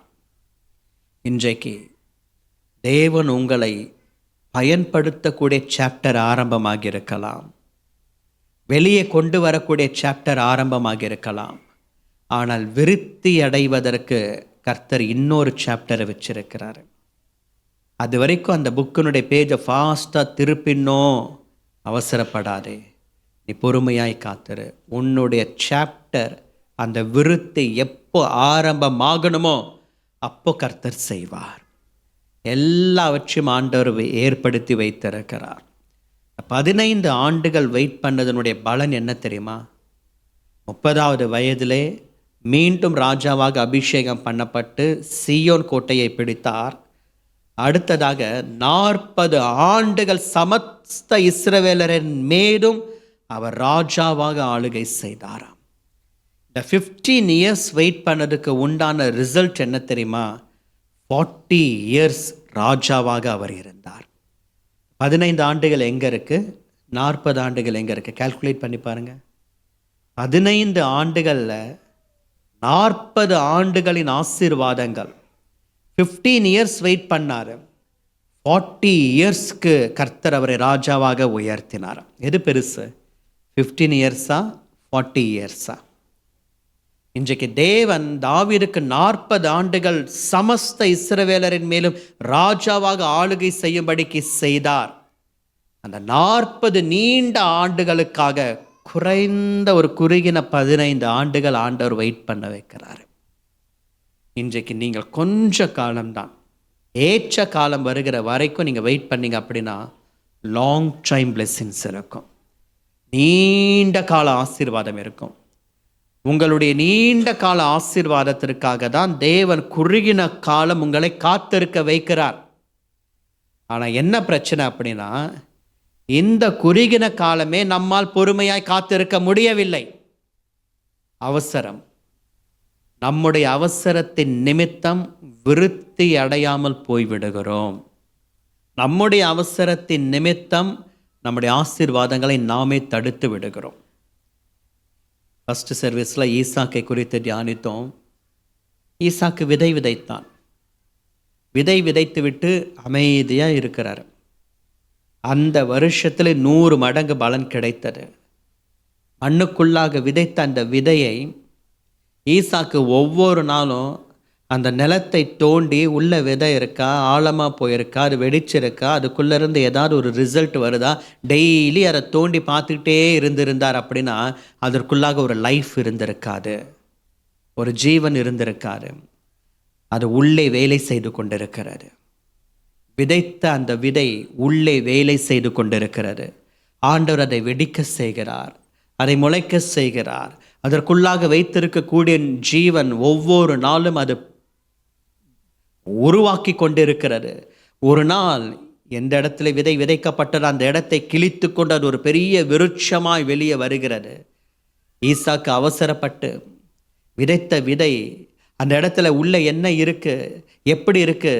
இன்றைக்கு தேவன் உங்களை பயன்படுத்தக்கூடிய சாப்டர் ஆரம்பமாக இருக்கலாம், வெளியே கொண்டு வரக்கூடிய சாப்டர் ஆரம்பமாக இருக்கலாம். ஆனால் விருத்தி அடைவதற்கு கர்த்தர் இன்னொரு சாப்டரை வச்சிருக்கிறார். அது வரைக்கும் அந்த புக்கினுடைய பேஜை ஃபாஸ்ட்டாக திருப்பினோ, அவசரப்படாதே, நீ பொறுமையாய் காத்திரு. உன்னுடைய சாப்டர், அந்த விருத்தி எப்போ ஆரம்பமாகணுமோ அப்போ கர்த்தர் செய்வார். எல்லாவற்றையும் ஆண்டவர் ஏற்படுத்தி வைத்திருக்கிறார். 15 ஆண்டுகள் வெயிட் பண்ணதனுடைய பலன் என்ன தெரியுமா? 30வது வயதிலே மீண்டும் ராஜாவாக அபிஷேகம் பண்ணப்பட்டு சீயோன் கோட்டையை பிடித்தார். அடுத்ததாக 40 ஆண்டுகள் சமஸ்த இஸ்ரவேலரின் மேலும் அவர் ராஜாவாக ஆளுகை செய்தாராம். இந்த 15 இயர்ஸ் வெயிட் பண்ணதுக்கு உண்டான ரிசல்ட் என்ன தெரியுமா? 40 இயர்ஸ் ராஜாவாக அவர் இருந்தார். 15 ஆண்டுகள் எங்கே இருக்குது, 40 ஆண்டுகள் எங்கே இருக்குது? கால்குலேட் பண்ணி பாருங்கள். 15 ஆண்டுகளில் 40 ஆண்டுகளின் ஆசீர்வாதங்கள். 15 இயர்ஸ் வெயிட் பண்ணார், 40 இயர்ஸ்க்கு கர்த்தர் அவரை ராஜாவாக உயர்த்தினார். எது பெருசு, 15 இயர்ஸா 40 இயர்ஸா? இன்றைக்கு தேவன் தாவீதுக்கு 40 ஆண்டுகள் சமஸ்த இஸ்ரவேலரின் மேலும் ராஜாவாக ஆளுகை செய்யும்படிக்கு செய்தார். அந்த 40 நீண்ட ஆண்டுகளுக்காக குறைந்த ஒரு குறுகின 15 ஆண்டுகள் ஆண்டவர் வெயிட் பண்ண வைக்கிறார். இன்றைக்கு நீங்கள் கொஞ்ச காலம்தான், ஏற்ற காலம் வருகிற வரைக்கும் நீங்கள் வெயிட் பண்ணீங்க அப்படின்னா லாங் டைம் பிளெஸிங்ஸ் இருக்கும், நீண்ட கால ஆசீர்வாதம் இருக்கும். உங்களுடைய நீண்ட கால ஆசீர்வாதத்திற்காக தான் தேவன் குறுகின காலம் உங்களை காத்திருக்க வைக்கிறார். ஆனால் என்ன பிரச்சனை அப்படின்னா, இந்த குறுகின காலமே நம்மால் பொறுமையாய் காத்திருக்க முடியவில்லை. அவசரம், நம்முடைய அவசரத்தின் நிமித்தம் விருத்தி அடையாமல் போய்விடுகிறோம். நம்முடைய அவசரத்தின் நிமித்தம் நம்முடைய ஆசீர்வாதங்களை நாமே தடுத்து விடுகிறோம். ஃபஸ்ட்டு சர்வீஸில் ஈசாக்கை குறித்து தியானித்தோம். ஈசாக்கு விதை விதைத்தான். விதை விதைத்து விட்டு அமைதியாக இருக்கிறார். அந்த வருஷத்தில் 100 மடங்கு பலன் கிடைத்தது. மண்ணுக்குள்ளாக விதைத்த அந்த விதையை ஈசாக்கு ஒவ்வொரு நாளும் அந்த நிலத்தை தோண்டி உள்ள விதை இருக்கா, ஆழமாக போயிருக்கா, அது வெடிச்சிருக்கா, அதுக்குள்ளேருந்து ஏதாவது ஒரு ரிசல்ட் வருதா, டெய்லி அதை தோண்டி பார்த்துக்கிட்டே இருந்திருந்தார். அப்படின்னா அதற்குள்ளாக ஒரு லைஃப் இருந்திருக்காது, ஒரு ஜீவன் இருந்திருக்காது. அது உள்ளே வேலை செய்து கொண்டிருக்கிறது. விதைத்த அந்த விதை உள்ளே வேலை செய்து கொண்டிருக்கிறது. ஆண்டவர் அதை வெடிக்க செய்கிறார், அதை முளைக்க செய்கிறார். அதற்குள்ளாக வைத்திருக்கக்கூடிய ஜீவன் ஒவ்வொரு நாளும் அது உருவாக்கி கொண்டிருக்கிறது. ஒரு நாள் எந்த இடத்துல விதை விதைக்கப்பட்டது அந்த இடத்தை கிழித்து கொண்டு அது ஒரு பெரிய விருட்சமாய் வெளியே வருகிறது. ஈசாக்கு அவசரப்பட்டு விதைத்த விதை அந்த இடத்துல உள்ள என்ன இருக்கு, எப்படி இருக்கு,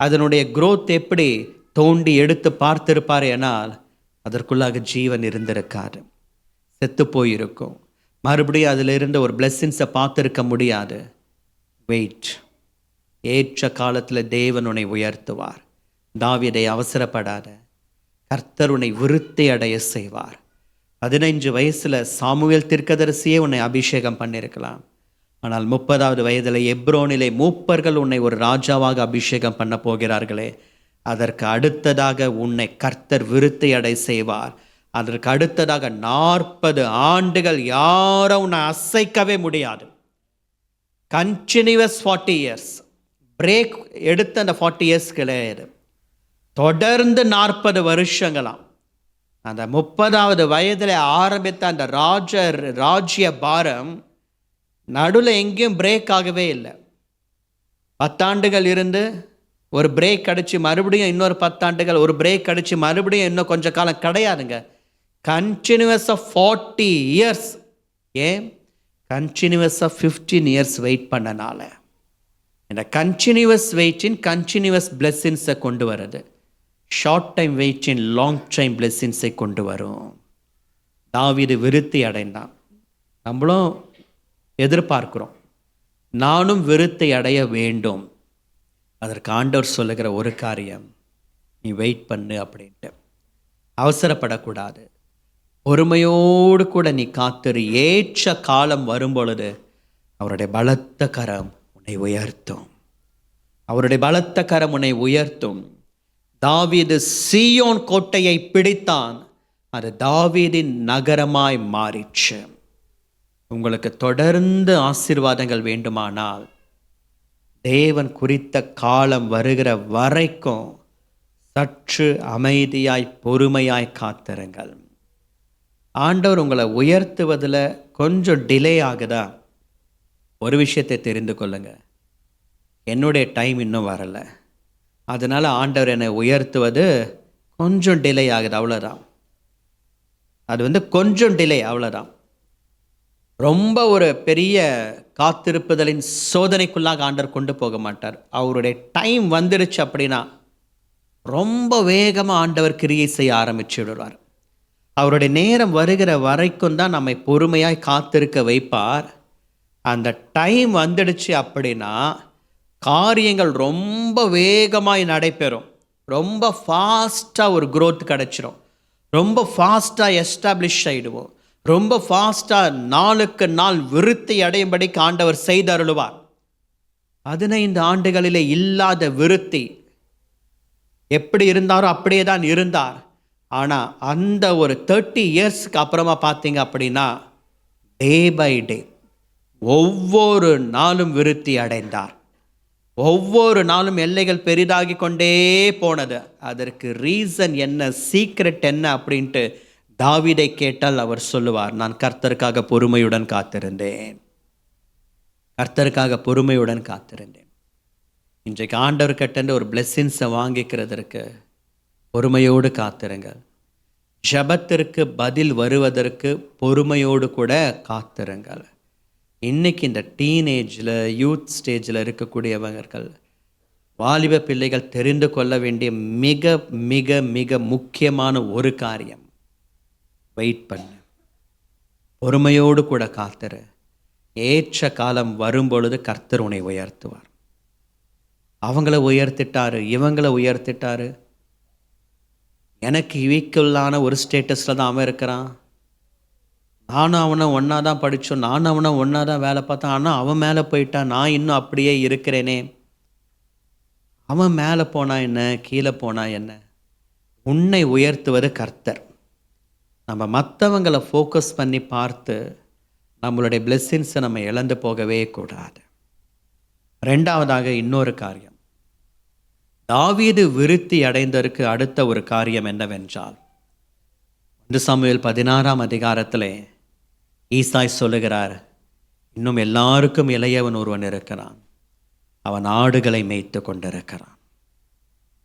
அதனுடைய growth எப்படி தோண்டி எடுத்து பார்த்திருப்பார். ஆனால் அதற்குள்ளாக ஜீவன் இருந்திருக்காது, செத்து போயிருக்கும். மறுபடியும் அதில் இருந்த ஒரு பிளெஸ்ஸிங்ஸை பார்த்துருக்க முடியாது. வெயிட், ஏற்ற காலத்தில் தேவன் உன்னை உயர்த்துவார். தாவீதை அவசரப்படாத, கர்த்தர் உன்னை விருத்தி அடைய செய்வார். 15 வயசுல சாமுவேல் தீர்க்கதரிசியே உன்னை அபிஷேகம் பண்ணியிருக்கலாம். ஆனால் 30வது வயதில் எப்ரோனிலே மூப்பர்கள் உன்னை ஒரு ராஜாவாக அபிஷேகம் பண்ண போகிறார்களே, அதற்கு அடுத்ததாக உன்னை கர்த்தர் விருத்தி அடை செய்வார். அதற்கு அடுத்ததாக 40 ஆண்டுகள் யாரும் உன்னை அசைக்கவே முடியாது. Continuous 40 years. பிரேக் எடுத்த அந்த 40 இயர்ஸ் கிடையாது, தொடர்ந்து 40 வருஷங்களாம். அந்த 30வது வயதில் ஆரம்பித்த அந்த ராஜ்ய பாரம் நடுவில் எங்கேயும் பிரேக் ஆகவே இல்லை. 10 ஆண்டுகள் இருந்து ஒரு பிரேக் அடித்து மறுபடியும் இன்னொரு 10 ஆண்டுகள், ஒரு பிரேக் அடித்து மறுபடியும் இன்னும் கொஞ்சம் காலம் கிடையாதுங்க. கண்டினியூவஸாக 40 இயர்ஸ். ஏன்? கண்டினியூவஸாக 15 இயர்ஸ் வெயிட் பண்ணனால. இந்த கண்டினியூவஸ் வெயிட்டின் கண்டினியூவஸ் பிளெஸ்ஸிங்ஸை கொண்டு வருது. ஷார்ட் டைம் வெயிட்டின் லாங் டைம் பிளெஸ்ஸிங்ஸை கொண்டு வரும். தாவீது விருத்தி அடைந்தான். நம்மளும் எதிர்பார்க்கிறோம், நானும் விருத்தி அடைய வேண்டும். அதற்கு ஆண்டவர் சொல்லுகிற ஒரு காரியம், நீ வெயிட் பண்ணு அப்படின்ட்டு. அவசரப்படக்கூடாது, பொறுமையோடு கூட நீ காத்திரு. ஏற்ற காலம் வரும் பொழுது அவருடைய பலத்த கரம் உன்னை உயர்த்தும். அவருடைய பலத்த கரம் உன்னை உயர்த்தும். தாவீது சீயோன் கோட்டையை பிடித்தான், அது தாவீதின் நகரமாய் மாறிற்று. உங்களுக்கு தொடர்ந்து ஆசீர்வாதங்கள் வேண்டுமானால் தேவன் குறித்த காலம் வருகிற வரைக்கும் சற்று அமைதியாய் பொறுமையாய் காத்திருங்கள். ஆண்டவர் உங்களை உயர்த்துவதில் கொஞ்சம் டிலே ஆகுதா, ஒரு விஷயத்தை தெரிந்து கொள்ளுங்க, என்னுடைய டைம் இன்னும் வரலை, அதனால் ஆண்டவர் என்னை உயர்த்துவது கொஞ்சம் டிலே ஆகுது, அவ்வளோதான். அது கொஞ்சம் டிலே, அவ்வளோதான். ரொம்ப ஒரு பெரிய காத்திருப்புதலின் சோதனைக்குள்ளாக ஆண்டவர் கொண்டு போக மாட்டார். அவருடைய டைம் வந்துடுச்சு அப்படின்னா ரொம்ப வேகமாக ஆண்டவர் கிரியை செய்ய ஆரம்பிச்சு விடுவார். அவருடைய நேரம் வருகிற வரைக்கும் தான் நம்மை பொறுமையாய் காத்திருக்க வைப்பார். அந்த டைம் வந்துடுச்சு அப்படின்னா காரியங்கள் ரொம்ப வேகமாய் நடைபெறும். ரொம்ப ஃபாஸ்ட்டாக ஒரு growth கிடச்சிரும். ரொம்ப ஃபாஸ்ட்டாக எஸ்டாப்ளிஷ் ஆகிடுவோம். ரொம்ப ஃபாஸ்ட்டாக நாளுக்கு நாள் விருத்தி அடையும்படிக்கு ஆண்டவர் செய்தருளுவார். 15 ஆண்டுகளிலே இல்லாத விருத்தி. எப்படி இருந்தாரோ அப்படியே தான் இருந்தார். ஆனால் அந்த ஒரு 30 இயர்ஸ்க்கு அப்புறமா பார்த்தீங்க அப்படின்னா டே பை டே ஒவ்வொரு நாளும் விருத்தி அடைந்தார். ஒவ்வொரு நாளும் எல்லைகள் பெரிதாகி கொண்டே போனது. அதற்கு ரீசன் என்ன, சீக்ரெட் என்ன அப்படின்ட்டு தாவீதை கேட்டால் அவர் சொல்லுவார், நான் கர்த்தருக்காக பொறுமையுடன் காத்திருந்தேன், கர்த்தருக்காக பொறுமையுடன் காத்திருந்தேன். இன்றைக்கு ஆண்டவர் கிட்ட ஒரு பிளெஸ்ஸிங்ஸை வாங்கிக்கிறதற்கு பொறுமையோடு காத்திருங்கள். ஜபத்திற்கு பதில் வருவதற்கு பொறுமையோடு கூட காத்திருங்கள். இன்றைக்கி இந்த டீனேஜில் யூத் ஸ்டேஜில் இருக்கக்கூடியவர்கள், வாலிப பிள்ளைகள் தெரிந்து கொள்ள வேண்டிய மிக மிக மிக முக்கியமான ஒரு காரியம், வெயிட் பண்ணு, பொறுமையோடு கூட காத்திரு. ஏற்ற காலம் வரும்பொழுது கர்த்தர் உன்னை உயர்த்துவார். அவங்கள உயர்த்திட்டாரு, இவங்களை உயர்த்திட்டாரு. எனக்கு ஈக்குவலான ஒரு ஸ்டேட்டஸில் தான் அவன் இருக்கிறான். நானும் அவனை ஒன்றா தான் படித்தோம், நானும் அவனை ஒன்றா தான் வேலை பார்த்தேன். ஆனால் அவன் மேலே போயிட்டான், நான் இன்னும் அப்படியே இருக்கிறேனே. அவன் மேலே போனா என்ன, கீழே போனா என்ன? உன்னை உயர்த்துவது கர்த்தர். நம்ம மற்றவங்களை ஃபோக்கஸ் பண்ணி பார்த்து நம்மளுடைய பிளெஸ்ஸிங்ஸை நம்ம இழந்து போகவே கூடாது. ரெண்டாவதாக இன்னொரு காரியம், தாவீது விருத்தி அடைந்ததற்கு அடுத்த ஒரு காரியம் என்னவென்றால், 1 சாமுவேல் 16ஆம் அதிகாரத்திலே ஈசாய் சொல்லுகிறார், இன்னும் எல்லாருக்கும் இளையவன் ஒருவன் இருக்கிறான், அவன் ஆடுகளை மேய்த்து கொண்டிருக்கிறான்,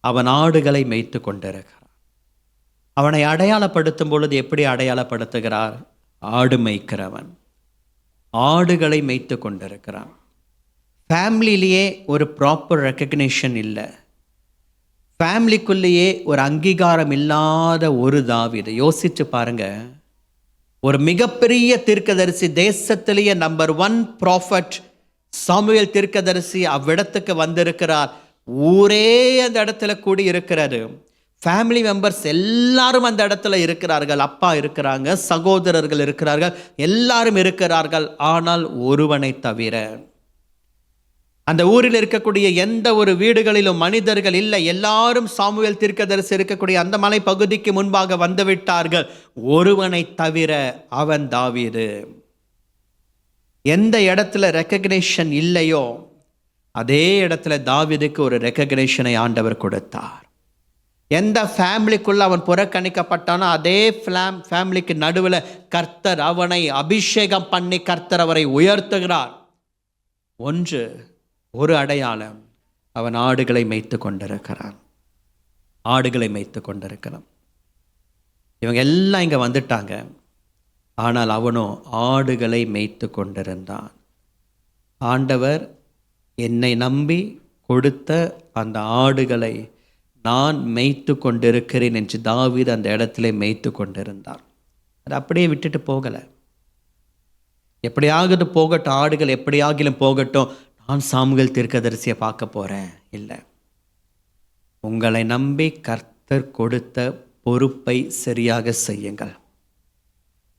அவன் ஆடுகளை மேய்த்து கொண்டிருக்கிறான். அவனை அடையாளப்படுத்தும் பொழுது எப்படி அடையாளப்படுத்துகிறார்? ஆடு மேய்க்கிறவன், ஆடுகளை மேய்த்து கொண்டிருக்கிறான். ஃபேமிலியிலேயே ஒரு ப்ராப்பர் ரெக்கக்னிஷன் இல்லை, ஃபேமிலிக்குள்ளேயே ஒரு அங்கீகாரம் இல்லாத ஒரு தாவீது. யோசிச்சு பாருங்க, ஒரு மிகப்பெரிய தீர்க்கதரிசி, தேசத்திலேயே நம்பர் 1 ப்ராஃபட் சாமுவேல் தீர்க்கதரிசி அவ்விடத்துக்கு வந்திருக்கிறார். ஊரே அந்த இடத்துல கூடி இருக்கிறது. ஃபேமிலி மெம்பர்ஸ் எல்லாரும் அந்த இடத்துல இருக்கிறார்கள். அப்பா இருக்கிறாங்க, சகோதரர்கள் இருக்கிறார்கள், எல்லாரும் இருக்கிறார்கள். ஆனால் ஒருவனை தவிர அந்த ஊரில் இருக்கக்கூடிய எந்த ஒரு வீடுகளிலும் மனிதர்கள் இல்லை. எல்லாரும் சாமுவேல் தீர்க்கதரிசி இருக்கக்கூடிய அந்த மலை பகுதிக்கு முன்பாக வந்து விட்டார்கள். ஒருவனை தவிர, அவன் தாவீது. எந்த இடத்துல ரெக்கக்னிஷன் இல்லையோ அதே இடத்துல தாவீதுக்கு ஒரு ரெக்கக்னிஷனை ஆண்டவர் கொடுத்தார். எந்த ஃபேமிலிக்குள்ள அவன் புறக்கணிக்கப்பட்டானோ அதே ஃபேமிலிக்கு நடுவில் கர்த்தர் அவனை அபிஷேகம் பண்ணி கர்த்தர் அவரை உயர்த்துகிறார். ஒரு அடையாளம், அவன் ஆடுகளை மேய்த்து கொண்டிருக்கிறான். இவங்க எல்லாம் இங்கே வந்துட்டாங்க, ஆனால் அவனோ ஆடுகளை மேய்த்து கொண்டிருந்தான். ஆண்டவர் என்னை நம்பி கொடுத்த அந்த ஆடுகளை நான் மேய்த்து கொண்டிருக்கிறேன் என்று தாவீது அந்த இடத்துல மேய்த்து கொண்டிருந்தார். அது அப்படியே விட்டுட்டு போகலை. எப்படியாவது போகட்டும், ஆடுகள் எப்படியாகிலும் போகட்டும், நான் சாமுவேல் தீர்க்கதரிசியை பார்க்க போகிறேன். இல்லை, உங்களை நம்பி கர்த்தர் கொடுத்த பொறுப்பை சரியாக செய்யுங்கள்.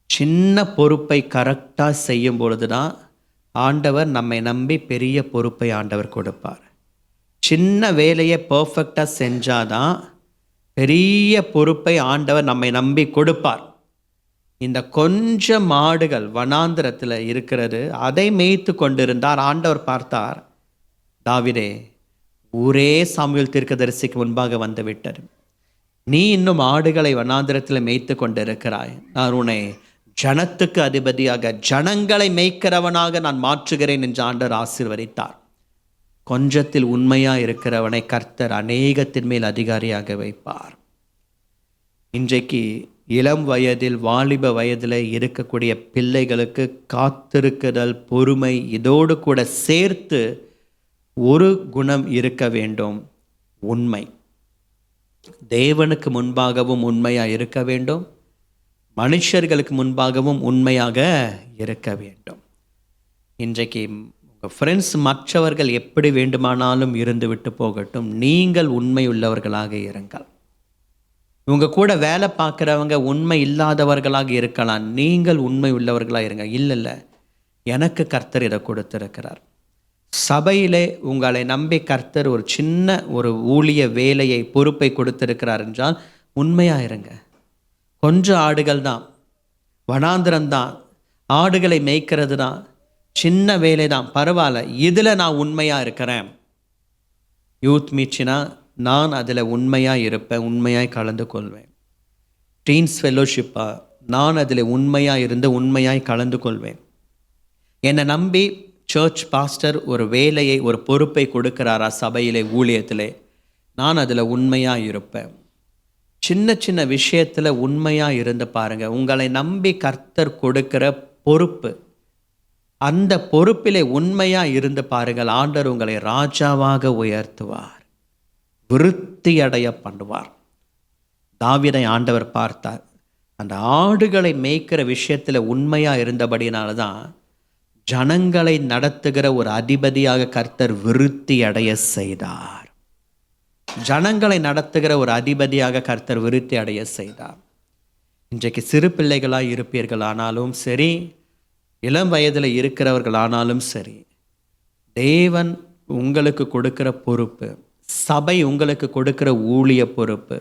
சின்ன பொறுப்பை கரெக்டாக செய்யும் பொழுது தான் ஆண்டவர் நம்மை நம்பி பெரிய பொறுப்பை ஆண்டவர் கொடுப்பார். சின்ன வேலையை பர்ஃபெக்டாக செஞ்சாதான் பெரிய பொறுப்பை ஆண்டவர் நம்மை நம்பி கொடுப்பார். இந்த கொஞ்சம் மாடுகள் வனாந்திரத்தில் இருக்கிறது, அதை மேய்த்து கொண்டிருந்தார். ஆண்டவர் பார்த்தார், தாவீதே, ஊரே சாமுவேல் தீர்க்கதரிசிக்கு முன்பாக வந்து விட்டது. நீ இன்னும் ஆடுகளை வனாந்திரத்தில் மேய்த்து கொண்டிருக்கிறாய். நான் உன்னை ஜனத்துக்கு அதிபதியாக, ஜனங்களை மேய்க்கிறவனாக நான் மாற்றுகிறேன் என்று ஆண்டவர் ஆசீர்வதித்தார். கொஞ்சத்தில் உண்மையா இருக்கிறவனை கர்த்தர் அநேகத்தின் மேல் அதிகாரியாக வைப்பார். இன்றைக்கு இளம் வயதில், வாலிப வயதில் இருக்கக்கூடிய பிள்ளைகளுக்கு காத்திருக்குதல், பொறுமை, இதோடு கூட சேர்த்து ஒரு குணம் இருக்க வேண்டும், உண்மை. தேவனுக்கு முன்பாகவும் உண்மையாக இருக்க வேண்டும், மனுஷர்களுக்கு முன்பாகவும் உண்மையாக இருக்க வேண்டும். இன்றைக்கு உங்கள் ஃப்ரெண்ட்ஸ் மற்றவர்கள் எப்படி வேண்டுமானாலும் இருந்து விட்டு போகட்டும், நீங்கள் உண்மை உள்ளவர்களாக இருங்கள். உங்கள் கூட வேலை பார்க்குறவங்க உண்மை இல்லாதவர்களாக இருக்கலாம், நீங்கள் உண்மை உள்ளவர்களாக இருங்க. இல்லை, எனக்கு கர்த்தர் இதை கொடுத்திருக்கிறார். சபையிலே உங்களை நம்பி கர்த்தர் ஒரு சின்ன ஒரு ஊழிய வேலையை, பொறுப்பை கொடுத்திருக்கிறார் என்றால் உண்மையாக இருங்க. கொஞ்சம் ஆடுகள் தான், வனாந்திரம்தான், ஆடுகளை மேய்க்கிறது தான், சின்ன வேலை தான், பரவாயில்ல, இதில் நான் உண்மையாக இருக்கிறேன். யூத் மீட்சினா நான் அதில் உண்மையாக இருப்பேன், உண்மையாக கலந்து கொள்வேன். டீன்ஸ் ஃபெல்லோஷிப்பாக நான் அதில் உண்மையாக இருந்து உண்மையாக கலந்து கொள்வேன். என்னை நம்பி சர்ச் பாஸ்டர் ஒரு வேலையை, ஒரு பொறுப்பை கொடுக்கிறாரா சபையிலே, ஊழியத்திலே, நான் அதில் உண்மையாக இருப்பேன். சின்ன சின்ன விஷயத்தில் உண்மையாக இருந்து பாருங்கள். உங்களை நம்பி கர்த்தர் கொடுக்கிற பொறுப்பு, அந்த பொறுப்பிலே உண்மையாக இருந்து பாருங்கள். ஆண்டவர் உங்களை ராஜாவாக உயர்த்துவார், விருத்தி அடைய பண்ணுவார். தாவீதை ஆண்டவர் பார்த்தார். அந்த ஆடுகளை மேய்க்கிற விஷயத்தில் உண்மையாக இருந்தபடினால்தான் ஜனங்களை நடத்துகிற ஒரு அதிபதியாக கர்த்தர் விருத்தி அடைய செய்தார். ஜனங்களை நடத்துகிற ஒரு அதிபதியாக கர்த்தர் விருத்தி அடைய செய்தார். இன்றைக்கு சிறு பிள்ளைகளாக இருப்பீர்களானாலும் சரி, இளம் வயதில் இருக்கிறவர்களானாலும் சரி, தேவன் உங்களுக்கு கொடுக்கிற பொறுப்பு, சபை உங்களுக்கு கொடுக்கிற ஊழிய பொறுப்பு,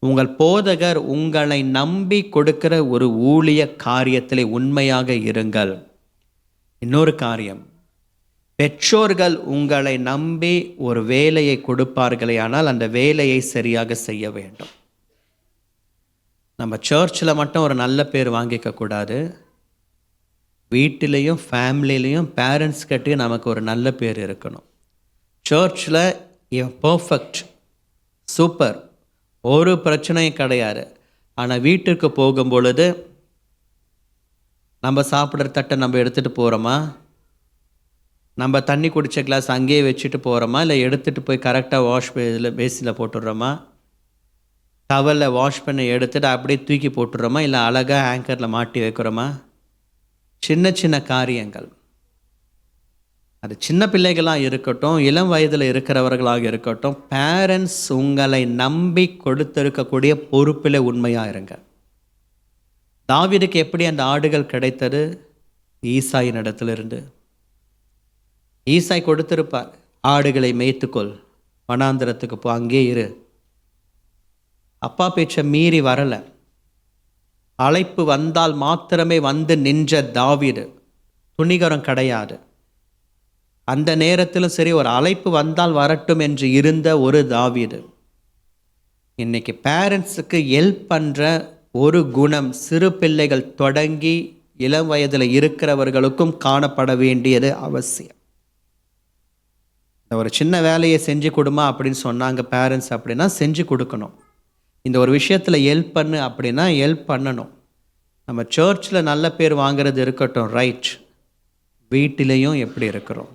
உங்கள் போதகர் உங்களை நம்பி கொடுக்கிற ஒரு ஊழிய காரியத்திலே உண்மையாக இருங்கள். இன்னொரு காரியம், பெற்றோர்கள் உங்களை நம்பி ஒரு வேலையை கொடுப்பார்களே, ஆனால் அந்த வேலையை சரியாக செய்ய வேண்டும். நம்ம சர்ச்சில் மட்டும் ஒரு நல்ல பேர் வாங்கிக்க கூடாது, வீட்டிலையும் ஃபேமிலிலையும் பேரண்ட்ஸ் கிட்டே நமக்கு ஒரு நல்ல பேர் இருக்கணும். சர்ச்சில் பர்ஃபெக்ட், சூப்பர், ஒரு பிரச்சனையும் கிடையாது. ஆனால் வீட்டுக்கு போகும் பொழுது நம்ம சாப்பிட்ற தட்டை நம்ம எடுத்துகிட்டு போகிறோமா, நம்ம தண்ணி குடித்த கிளாஸ் அங்கேயே வச்சுட்டு போகிறோமா, இல்லை எடுத்துகிட்டு போய் கரெக்டாக வாஷ் பேஸில் போட்டுடுறோமா, டவலில் வாஷ் பண்ணி எடுத்துகிட்டு அப்படியே தூக்கி போட்டுடுறோமா, இல்லை அழகாக ஆங்கரில் மாட்டி வைக்கிறோமா? சின்ன சின்ன காரியங்கள். அது சின்ன பிள்ளைகளாக இருக்கட்டும், இளம் வயதில் இருக்கிறவர்களாக இருக்கட்டும், பேரண்ட்ஸ் உங்களை நம்பி கொடுத்திருக்கக்கூடிய பொறுப்பில் உண்மையாக இருங்க. தாவீதுக்கு எப்படி அந்த ஆடுகள் கிடைத்தது? ஈசாயின் இடத்திலிருந்து. ஈசாய் கொடுத்திருப்பார், ஆடுகளை மேய்த்துக்கொள், வனாந்திரத்துக்கு போ, அங்கே இரு. அப்பா பேச்சை மீறி வரலை. அழைப்பு வந்தால் மாத்திரமே வந்து நின்ற தாவீது, துணிகரம் கிடையாது. அந்த நேரத்திலும் சரி, ஒரு அழைப்பு வந்தால் வரட்டும் என்று இருந்த ஒரு தாவீது. இன்னைக்கு பேரண்ட்ஸுக்கு ஹெல்ப் பண்ணுற ஒரு குணம் சிறு பிள்ளைகள் தொடங்கி இளம் வயதில் இருக்கிறவர்களுக்கும் காணப்பட வேண்டியது அவசியம். ஒரு சின்ன வேலையை செஞ்சு கொடுமா அப்படின்னு சொன்னாங்க பேரண்ட்ஸ் அப்படின்னா செஞ்சு கொடுக்கணும். இந்த ஒரு விஷயத்தில் ஹெல்ப் பண்ணு அப்படின்னா ஹெல்ப் பண்ணணும். நம்ம சர்ச்சில் நல்ல பேர் வாங்கிறது இருக்கட்டும், ரைட். வீட்டிலையும் எப்படி இருக்கிறோம்?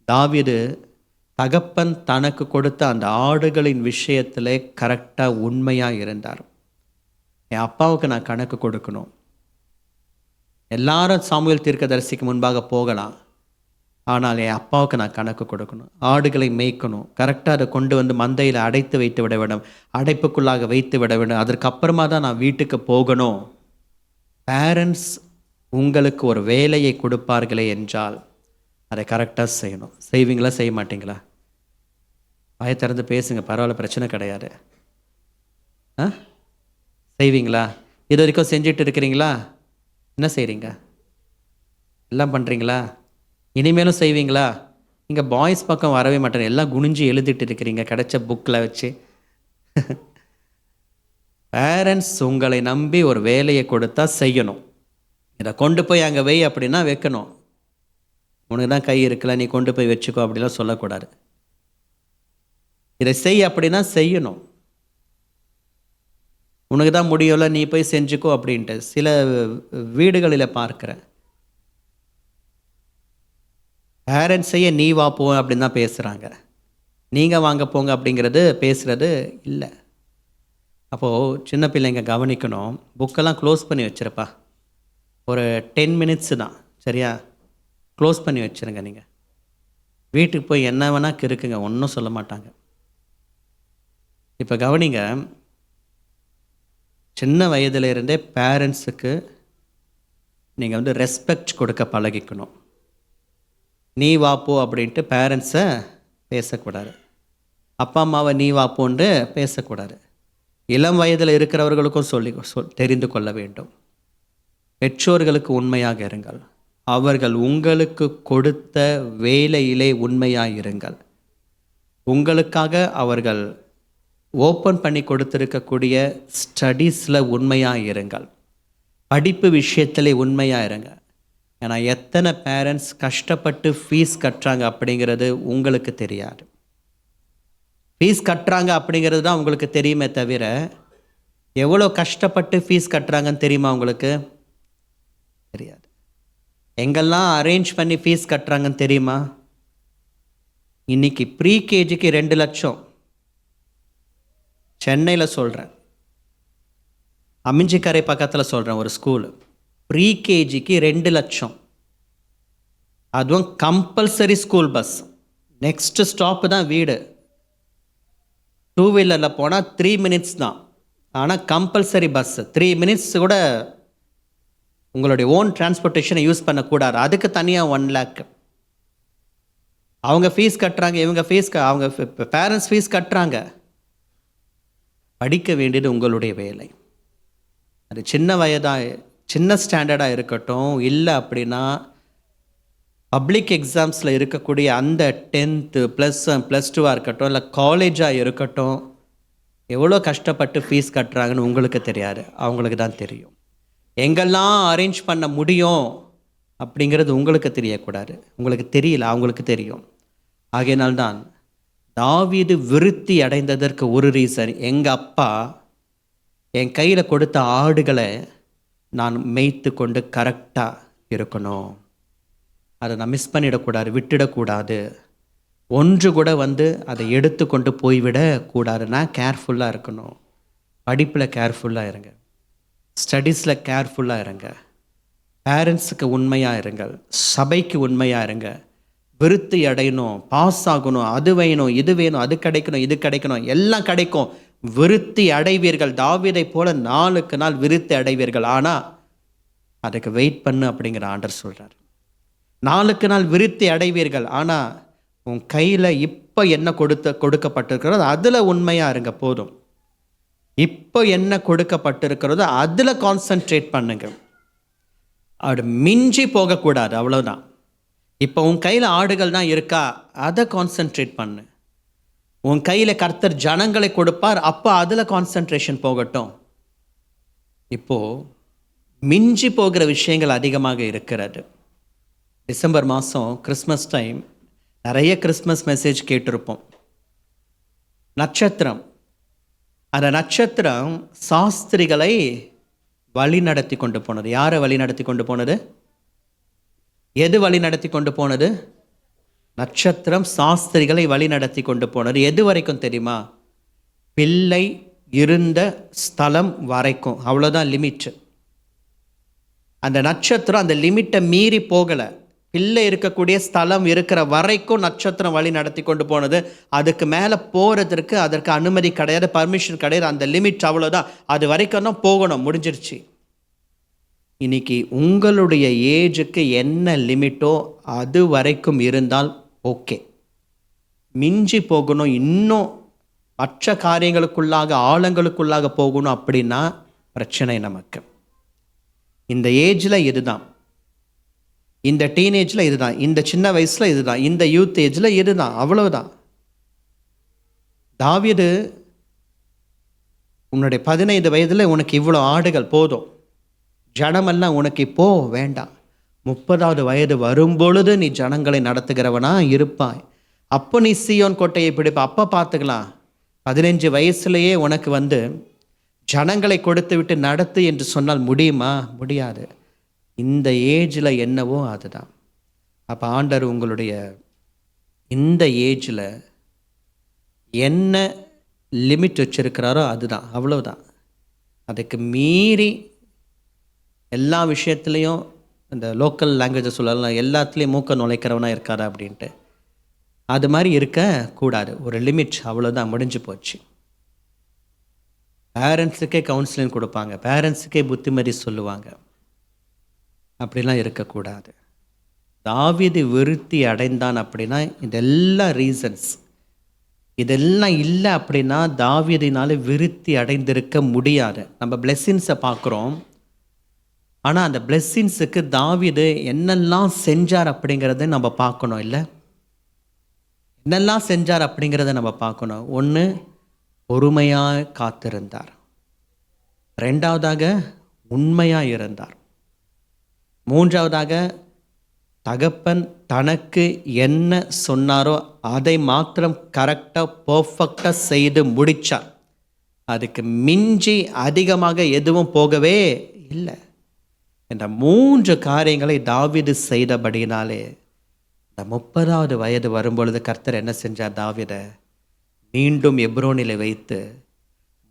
தாவீது தகப்பன் தனக்கு கொடுத்த அந்த ஆடுகளின் விஷயத்தில் கரெக்டாக உண்மையாக இருந்தார். என் அப்பாவுக்கு நான் கணக்கு கொடுக்கணும். எல்லாரும் சாமுவேல் தீர்க்கதரிசிக்கு முன்பாக போகலாம், ஆனால் என் அப்பாவுக்கு நான் கணக்கு கொடுக்கணும். ஆடுகளை மேய்க்கணும், கரெக்டாக அதை கொண்டு வந்து மந்தையில் அடைத்து வைத்து விட வேண்டும், அடைப்புக்குள்ளாக வைத்து விட வேண்டும். அதற்கப்புறமா தான் நான் வீட்டுக்கு போகணும். பேரண்ட்ஸ் உங்களுக்கு ஒரு வேலையை கொடுப்பார்களே என்றால் அதை கரெக்டாக செய்யணும். செய்வீங்களா, செய்ய மாட்டீங்களா? வாயை திறந்து பேசுங்க, பரவாயில்ல, பிரச்சனை கிடையாது. செய்வீங்களா? இது வரைக்கும் செஞ்சுட்டு இருக்கிறீங்களா? என்ன செய்கிறீங்க? எல்லாம் பண்ணுறீங்களா? இனிமேலும் செய்வீங்களா? இங்கே பாய்ஸ் பக்கம் வரவே மாட்டேன், எல்லாம் குனிஞ்சு எழுதிட்டு இருக்கிறீங்க கிடைச்ச புக்கில் வச்சு. பேரண்ட்ஸ் உங்களை நம்பி ஒரு வேலையை கொடுத்தா செய்யணும். இதை கொண்டு போய் அங்கே வை அப்படின்னா வைக்கணும். உனக்கு தான் கை இருக்கல, நீ கொண்டு போய் வச்சுக்கோ அப்படிலாம் சொல்லக்கூடாது. இதை செய் அப்படின்னா செய்யணும். உனக்கு தான் முடியல, நீ போய் செஞ்சுக்கோ அப்படின்ட்டு சில வீடுகளில் பார்க்குறேன். பேரண்ட்ஸையே நீ வா போ அப்படின்னு தான் பேசுகிறாங்க. நீங்கள் வாங்க போங்க அப்படிங்கிறது பேசுகிறது இல்லை. அப்போது சின்ன பிள்ளைங்க கவனிக்கணும். புக்கெல்லாம் க்ளோஸ் பண்ணி வச்சுருப்பா, ஒரு 10 மினிட்ஸு தான், சரியா? க்ளோஸ் பண்ணி வச்சுருங்க. நீங்கள் வீட்டுக்கு போய் என்ன வேணால் கிறுக்குங்க, ஒன்றும் சொல்ல மாட்டாங்க. இப்போ கவனிங்க, சின்ன வயதிலிருந்தே பேரண்ட்ஸுக்கு நீங்கள் வந்து ரெஸ்பெக்ட் கொடுக்க பழகிக்கணும். நீ வாப்போ அப்படின்ட்டு பேரண்ட்ஸை பேசக்கூடாது. அப்பா அம்மாவை நீ வாப்போன்ட்டு பேசக்கூடாது. இளம் வயதில் இருக்கிறவர்களுக்கும் தெரிந்து கொள்ள வேண்டும். பெற்றோர்களுக்கு உண்மையாக இருங்கள். அவர்கள் உங்களுக்கு கொடுத்த வேலையிலே உண்மையாக இருங்கள். உங்களுக்காக அவர்கள் ஓப்பன் பண்ணி கொடுத்துருக்கக்கூடிய ஸ்டடீஸில் உண்மையாக இருங்கள். படிப்பு விஷயத்தில் உண்மையாக இருங்க. ஏன்னா எத்தனை பேரண்ட்ஸ் கஷ்டப்பட்டு ஃபீஸ் கட்டுறாங்க அப்படிங்கிறது உங்களுக்கு தெரியாது. ஃபீஸ் கட்டுறாங்க அப்படிங்கிறது தான் உங்களுக்கு தெரியுமே தவிர எவ்வளோ கஷ்டப்பட்டு ஃபீஸ் கட்டுறாங்கன்னு தெரியுமா உங்களுக்கு? தெரியாது. எங்கெல்லாம் அரேஞ்ச் பண்ணி ஃபீஸ் கட்டுறாங்கன்னு தெரியுமா? இன்னைக்கு ப்ரீ கேஜிக்கு 2 லட்சம். சென்னையில் சொல்கிறேன், அமிஞ்சிக்கரை பக்கத்தில் சொல்கிறேன், ஒரு ஸ்கூலு ப்ரீ கேஜிக்கு 2 லட்சம். அதுவும் compulsory school bus. Next stop தான் வீடு. 2 வீலரில் போனால் 3 மினிட்ஸ் தான். ஆனால் கம்பல்சரி பஸ் 3 மினிட்ஸ் கூட உங்களுடைய ஓன் டிரான்ஸ்போர்ட்டேஷனை யூஸ் பண்ணக்கூடாது. அதுக்கு தனியாக 1 லேக். அவங்க ஃபீஸ் கட்டுறாங்க, இவங்க அவங்க பேரண்ட்ஸ் ஃபீஸ் கட்டுறாங்க. படிக்க வேண்டியது உங்களுடைய வேலை. அது சின்ன ஸ்டாண்டர்டாக இருக்கட்டும், இல்லை அப்படின்னா பப்ளிக் எக்ஸாம்ஸில் இருக்கக்கூடிய அந்த 10th +1 +2 இருக்கட்டும், இல்லை காலேஜாக இருக்கட்டும், எவ்வளோ கஷ்டப்பட்டு ஃபீஸ் கட்டுறாங்கன்னு உங்களுக்கு தெரியாது, அவங்களுக்கு தான் தெரியும். எங்கெல்லாம் அரேஞ்ச் பண்ண முடியும் அப்படிங்கிறது உங்களுக்கு தெரியக்கூடாது. உங்களுக்கு தெரியல, அவங்களுக்கு தெரியும். ஆகையினால்தான் தாவீது விருத்தி அடைந்ததற்கு ஒரு ரீசன், எங்கள் அப்பா என் கையில் கொடுத்த ஆடுகளை நான் மேய்த்து கொண்டு கரெக்டாக இருக்கணும். அதை நான் மிஸ் பண்ணிடக்கூடாது, விட்டுடக்கூடாது. ஒன்று கூட வந்து அதை எடுத்து கொண்டு போய்விடக்கூடாது. நான் கேர்ஃபுல்லாக இருக்கணும். படிப்பில் கேர்ஃபுல்லாக இருங்க, ஸ்டடீஸில் கேர்ஃபுல்லாக இருங்க, பேரண்ட்ஸுக்கு உண்மையாக இருங்கள், சபைக்கு உண்மையாக இருங்க, விருத்தி அடையணும், பாஸ் ஆகணும், அது வேணும், இது வேணும், அது கிடைக்கணும், இது கிடைக்கணும், எல்லாம் கிடைக்கும், விருத்தி அடைவீர்கள். தாவீதை போல நாளுக்கு நாள் விருத்தி அடைவீர்கள். ஆனால் அதுக்கு வெயிட் பண்ணு அப்படிங்கிற ஆண்டவர் சொல்கிறார். நாளுக்கு நாள் விருத்தி அடைவீர்கள், ஆனால் உன் கையில் இப்போ என்ன கொடுக்கப்பட்டிருக்கிறதோ அதில் உண்மையாக இருங்க போதும். இப்போ என்ன கொடுக்கப்பட்டிருக்கிறதோ அதில் கான்சன்ட்ரேட் பண்ணுங்க. அது மிஞ்சி போகக்கூடாது, அவ்வளோதான். இப்போ உன் கையில் ஆடுகள் தான் இருக்கா, அதை கான்சன்ட்ரேட் பண்ணு. உன் கையில் கர்த்தர் ஜனங்களை கொடுப்பார், அப்போ அதில் கான்சன்ட்ரேஷன் போகட்டும். இப்போது மிஞ்சி போகிற விஷயங்கள் அதிகமாக இருக்கிறது. டிசம்பர் மாதம் கிறிஸ்மஸ் டைம் நிறைய கிறிஸ்மஸ் மெசேஜ் கேட்டிருப்போம். நட்சத்திரம், அந்த நட்சத்திரம் சாஸ்திரிகளை வழி நடத்தி கொண்டு போனது. யாரை வழி நடத்தி கொண்டு போனது? எது வழி நடத்தி கொண்டு போனது? நட்சத்திரம் சாஸ்திரிகளை வழி நடத்தி கொண்டு போனது. எது வரைக்கும் தெரியுமா? பிள்ளை இருந்த ஸ்தலம் வரைக்கும். அவ்வளோதான் லிமிட். அந்த நட்சத்திரம் அந்த லிமிட்டை மீறி போகலை. பிள்ளை இருக்கக்கூடிய ஸ்தலம் இருக்கிற வரைக்கும் நட்சத்திரம் வழி நடத்தி கொண்டு போனது. அதுக்கு மேலே போகிறதுக்கு அதற்கு அனுமதி கிடையாது, பர்மிஷன் கிடையாது. அந்த லிமிட் அவ்வளோதான், அது வரைக்கும் தான் போகணும், முடிஞ்சிருச்சு. இன்னைக்கு உங்களுடைய ஏஜுக்கு என்ன லிமிட்டோ அது வரைக்கும் இருந்தால் ஓகே. மிஞ்சி போகணும், இன்னும் மற்ற காரியங்களுக்குள்ளாக ஆழங்களுக்குள்ளாக போகணும் அப்படின்னா பிரச்சனை நமக்கு. இந்த ஏஜில் இதுதான், இந்த டீனேஜில் இதுதான், இந்த சின்ன வயசில் இதுதான், இந்த யூத் ஏஜில் இதுதான், அவ்வளவுதான். தாவீது, உன்னுடைய 15 வயதில் உனக்கு இவ்வளோ ஆடுகள் போதும், ஜனமெல்லாம் உனக்கு இப்போ வேண்டாம். 30வது வயது வரும்பொழுது நீ ஜனங்களை நடத்துகிறவனா இருப்பாய். அப்போ நீ சீயோன் கோட்டையை பிடிப்ப, அப்போ பார்த்துக்கலாம். 15 வயசுலேயே உனக்கு ஜனங்களை கொடுத்து விட்டு நடத்து என்று சொன்னால் முடியுமா? முடியாது. இந்த ஏஜில் என்னவோ அதுதான். அப்போ ஆண்டவர் உங்களுடைய இந்த ஏஜில் என்ன லிமிட் வச்சிருக்கிறாரோ அதுதான், அவ்வளோதான். அதுக்கு மீறி எல்லா விஷயத்துலேயும் இந்த லோக்கல் லாங்குவேஜை சொல்லலாம், எல்லாத்துலேயும் மூக்க நுழைக்கிறவனா இருக்காரா அப்படின்ட்டு. அது மாதிரி இருக்கக்கூடாது. ஒரு லிமிட், அவ்வளோதான், முடிஞ்சு போச்சு. பேரண்ட்ஸுக்கே கவுன்சிலிங் கொடுப்பாங்க, பேரண்ட்ஸுக்கே புத்திமதி சொல்லுவாங்க. அப்படிலாம் இருக்கக்கூடாது. தாவீது விருத்தி அடைந்தான் அப்படின்னா இதெல்லாம் ரீசன்ஸ். இதெல்லாம் இல்லை அப்படின்னா தாவீதினால விருத்தி அடைந்திருக்க முடியாது. நம்ம பிளெஸ்ஸிங்ஸை பார்க்குறோம், ஆனால் அந்த பிளெஸ்ஸிங்ஸுக்கு தாவீது என்னெல்லாம் செஞ்சார் அப்படிங்கிறத நம்ம பார்க்கணும். இல்லை, என்னெல்லாம் செஞ்சார் அப்படிங்கிறத நம்ம பார்க்கணும். ஒன்று, பொறுமையாக காத்திருந்தார். ரெண்டாவதாக உண்மையாக இருந்தார். மூன்றாவதாக தகப்பன் தனக்கு என்ன சொன்னாரோ அதை மாத்திரம் கரெக்டாக பர்ஃபெக்டாக செய்து முடித்தார். அதுக்கு மிஞ்சி அதிகமாக எதுவும் போகவே இல்லை. என்ற 3 காரியங்களை தாவீது செய்தபடினாலே இந்த 30வது வயது வரும்பொழுது கர்த்தர் என்ன செஞ்சார்? தாவீதை மீண்டும் எப்ரோனிலே வைத்து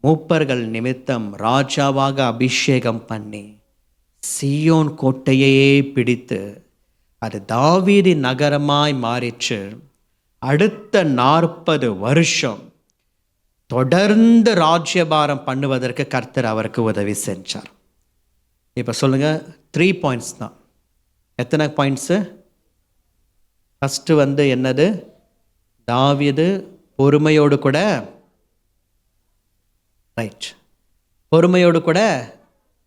மூப்பர்கள் நிமித்தம் ராஜாவாக அபிஷேகம் பண்ணி சீயோன் கோட்டையே பிடித்து அது தாவீதின் நகரமாய் மாறிற்று. அடுத்த 40 வருஷம் தொடர்ந்து ராஜ்யபாரம் பண்ணுவதற்கு கர்த்தர் அவருக்கு உதவி செஞ்சார். இப்போ சொல்லுங்கள், 3 பாயிண்ட்ஸ் தான். எத்தனை பாயிண்ட்ஸு? ஃபஸ்ட்டு என்னது? தாவீது பொறுமையோடு கூட, ரைட், பொறுமையோடு கூட,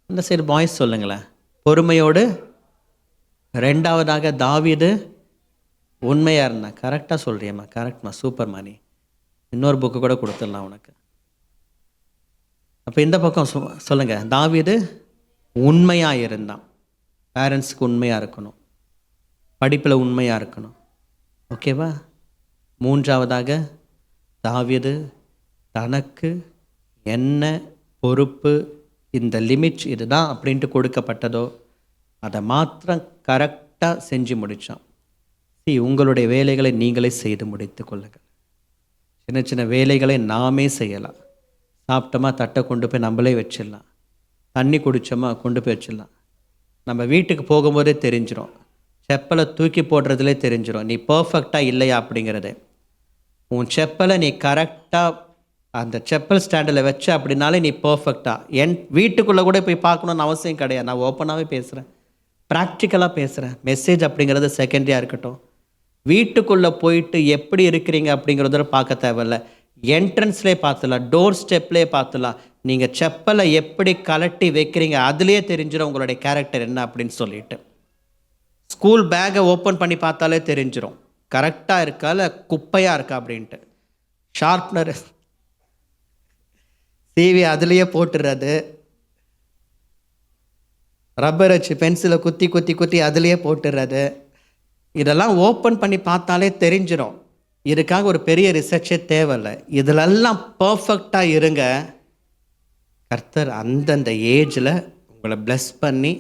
அந்த சைடு பாய்ஸ் சொல்லுங்களேன், பொறுமையோடு. ரெண்டாவதாக தாவீது உண்மையாக இருந்தா. கரெக்டாக சொல்கிறியம்மா, கரெக்ட்மா, சூப்பர் மணி. இன்னொரு புக்கு கூட கொடுத்துடலாம் உனக்கு. அப்போ இந்த பக்கம் சொல்லுங்கள், தாவீது உண்மையாக இருந்தான். பேரண்ட்ஸுக்கு உண்மையாக இருக்கணும், படிப்பில் உண்மையாக இருக்கணும், ஓகேவா? மூன்றாவதாக தாவீது தனக்கு என்ன பொறுப்பு, இந்த லிமிட் இதுதான் அப்படின்ட்டு கொடுக்கப்பட்டதோ அதை மாத்திரம் கரெக்டாக செஞ்சு முடித்தான். உங்களுடைய வேலைகளை நீங்களே செய்து முடித்து கொள்ளுங்கள். சின்ன சின்ன வேலைகளை நாமே செய்யலாம். சாப்பிட்டோமா தட்டை கொண்டு போய் நம்மளே வச்சிடலாம், தண்ணி குடித்தோமா கொண்டு போய் வச்சிடலாம். நம்ம வீட்டுக்கு போகும்போதே தெரிஞ்சிடும், செப்பலை தூக்கி போடுறதுலே தெரிஞ்சிடும் நீ பர்ஃபெக்டாக இல்லையா அப்படிங்கிறது. உன் செப்பலை நீ கரெக்டாக அந்த செப்பல் ஸ்டாண்டில் வச்ச அப்படின்னாலே நீ பர்ஃபெக்டாக. என் வீட்டுக்குள்ளே கூட போய் பார்க்கணுன்னு அவசியம் கிடையாது. நான் ஓப்பனாகவே பேசுகிறேன், ப்ராக்டிக்கலாக பேசுகிறேன். மெசேஜ் அப்படிங்கிறது செகண்டரியாக இருக்கட்டும். வீட்டுக்குள்ளே போயிட்டு எப்படி இருக்கிறீங்க அப்படிங்கிறத பார்க்க தேவையில்ல. என்ட்ரன்ஸ்லேயே பார்த்துலாம், டோர் ஸ்டெப்லேயே பார்த்துலாம். நீங்கள் செப்பலை எப்படி கலட்டி வைக்கிறீங்க அதுலேயே தெரிஞ்சிடும் உங்களுடைய கேரக்டர் என்ன அப்படின்னு சொல்லிட்டு. ஸ்கூல் பேக்கை ஓப்பன் பண்ணி பார்த்தாலே தெரிஞ்சிடும் கரெக்டாக இருக்கா இல்லை குப்பையாக இருக்கா அப்படின்ட்டு. ஷார்ப்னர் சீவி அதுலேயே போட்டுறது, ரப்பர் வச்சு பென்சிலை குத்தி குத்தி குத்தி அதுலேயே போட்டுறது, இதெல்லாம் ஓப்பன் பண்ணி பார்த்தாலே தெரிஞ்சிடும். இதுக்காக ஒரு பெரிய ரிசர்ச்சே தேவையில்லை. இதிலெல்லாம் பர்ஃபெக்டாக இருங்க. கர்த்தர் அந்தந்த ஏஜில் உங்களை பிளஸ் பண்ணி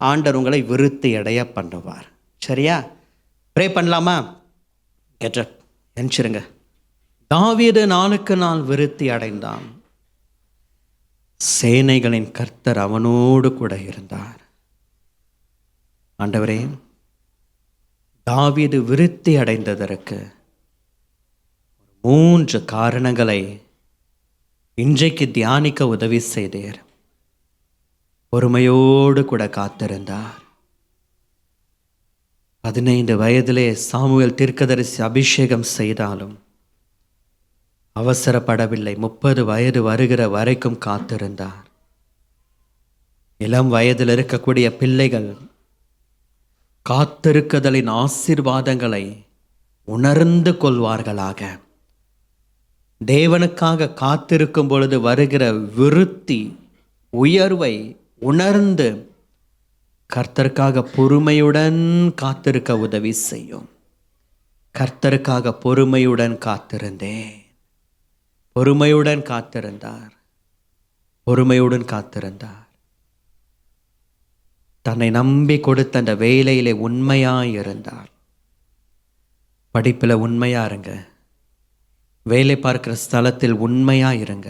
ஆண்டவர் உங்களை விருத்தி அடைய பண்ணுவார். சரியா? ப்ரே பண்ணலாமா? நினச்சிருங்க. தாவீது நாளுக்கு நாள் விருத்தி அடைந்தான். சேனைகளின் கர்த்தர் அவனோடு கூட இருந்தார். ஆண்டவரே, தாவீது விருத்தி அடைந்ததற்கு 3 காரணங்களை இன்றைக்கு தியானிக்க உதவி செய்தீர். பொறுமையோடு கூட காத்திருந்தார். 15 வயதிலே சாமுவேல் தீர்க்கதரிசி அபிஷேகம் செய்தாலும் அவசரப்படவில்லை. 30 வயது வருகிற வரைக்கும் காத்திருந்தார். இளம் வயதில் இருக்கக்கூடிய பிள்ளைகள் காத்திருக்குதலின் ஆசீர்வாதங்களை உணர்ந்து கொள்வார்களாக. தேவனுக்காக காத்திருக்கும் பொழுது வருகிற விருத்தி உயர்வை உணர்ந்து கர்த்தருக்காக பொறுமையுடன் காத்திருக்க உதவி செய்யும். கர்த்தருக்காக பொறுமையுடன் காத்திருந்தேன். பொறுமையுடன் காத்திருந்தார். பொறுமையுடன் காத்திருந்தார். தன்னை நம்பி கொடுத்த அந்த வேலையிலே உண்மையாயிருந்தார். படிப்பில் உண்மையா இருங்க. வேலை பார்க்கிற ஸ்தலத்தில் உண்மையா இருங்க.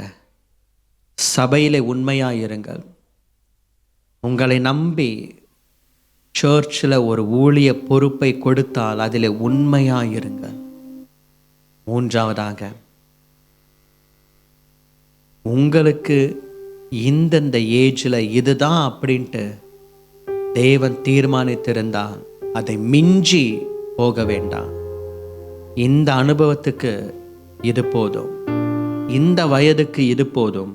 சபையிலே உண்மையா இருங்கள். உங்களை நம்பி சர்ச்சில் ஒரு ஊழிய பொறுப்பை கொடுத்தால் அதில் உண்மையா இருங்கள். 3ஆவதாக, உங்களுக்கு இந்தந்த ஏஜில் இதுதான் அப்படின்ட்டு தேவன் தீர்மானித்திருந்தால் அதை மிஞ்சி போக வேண்டாம். இந்த அனுபவத்துக்கு இது போதும், இந்த வயதுக்கு இது போதும்.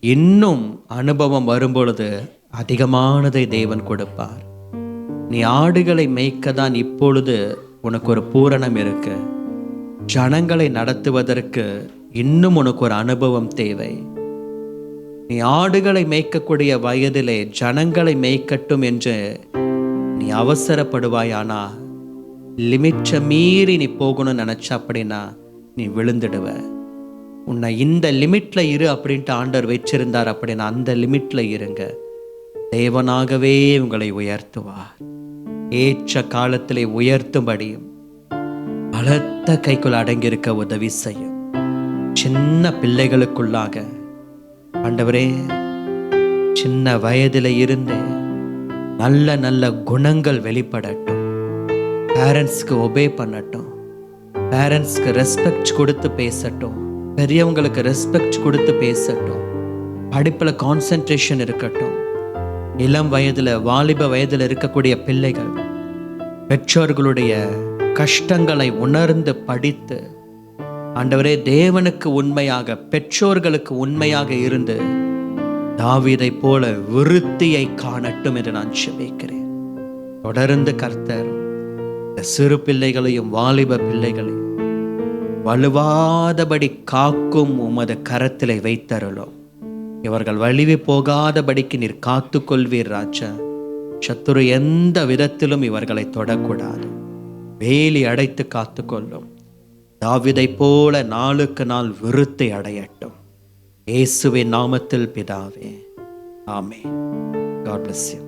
இன்னும் அனுபவம் வரும்பொழுது அதிகமானதை தேவன் கொடுப்பார். நீ ஆடுகளை மேய்க்கதான் இப்பொழுது உனக்கு ஒரு பூரணம் இருக்கு. ஜனங்களை நடத்துவதற்கு இன்னும் உனக்கு ஒரு அனுபவம் தேவை. நீ ஆடுகளை மேய்க்கக்கூடிய வயதிலே ஜனங்களை மேய்க்கட்டும் என்று நீ அவசரப்படுவாயானா, லிமிட்டை மீறி நீ போகணும்னு நினச்ச அப்படின்னா நீ விழுந்துடுவ. உன்னை இந்த லிமிட்ல இரு அப்படின்ட்டு ஆண்டவர் வச்சிருந்தார் அப்படின்னா அந்த லிமிட்ல இருங்க. தேவனாகவே உங்களை உயர்த்துவார். ஏற்ற காலத்திலே உயர்த்தும்படியும் பலத்த கைக்குள் அடங்கியிருக்க உதவி செய்யும். சின்ன பிள்ளைகளுக்குள்ளாக ஆண்டவரே, சின்ன வயதில் இருந்து நல்ல நல்ல குணங்கள் வெளிப்படட்டும். பேரண்ட்ஸ்க்கு ஒபே பண்ணட்டும். பேரண்ட்ஸ்க்கு ரெஸ்பெக்ட் கொடுத்து பேசட்டும். பெரியவங்களுக்கு ரெஸ்பெக்ட் கொடுத்து பேசட்டும். படிப்பில் கான்சென்ட்ரேஷன் இருக்கட்டும். இளம் வயதில் வாலிப வயதில் இருக்கக்கூடிய பிள்ளைகள் பெற்றோர்களுடைய கஷ்டங்களை உணர்ந்து படித்து ஆண்டவரே தேவனுக்கு உண்மையாக, பெற்றோர்களுக்கு உண்மையாக இருந்து தாவீதை போல விருத்தியை காணட்டும் என்று நான் ஜெபிக்கிறேன். தொடர்ந்து கர்த்தர் இந்த சிறு பிள்ளைகளையும் வாலிப பிள்ளைகளையும் வலுவாதபடி காக்கும் உமது கரத்திலே வைத்தருளும். இவர்கள் வலிவி போகாதபடிக்கு நீர் காத்து கொள்வீர் ராஜா. சத்துரு எந்த விதத்திலும் இவர்களை தொடக்கூடாது. வேலி அடைத்து காத்து கொள்ளும். தாவீதை போல நாளுக்கு நாள் விருத்தி அடையட்டும். இயேசுவின் நாமத்தில் பிதாவே, ஆமென். God bless you.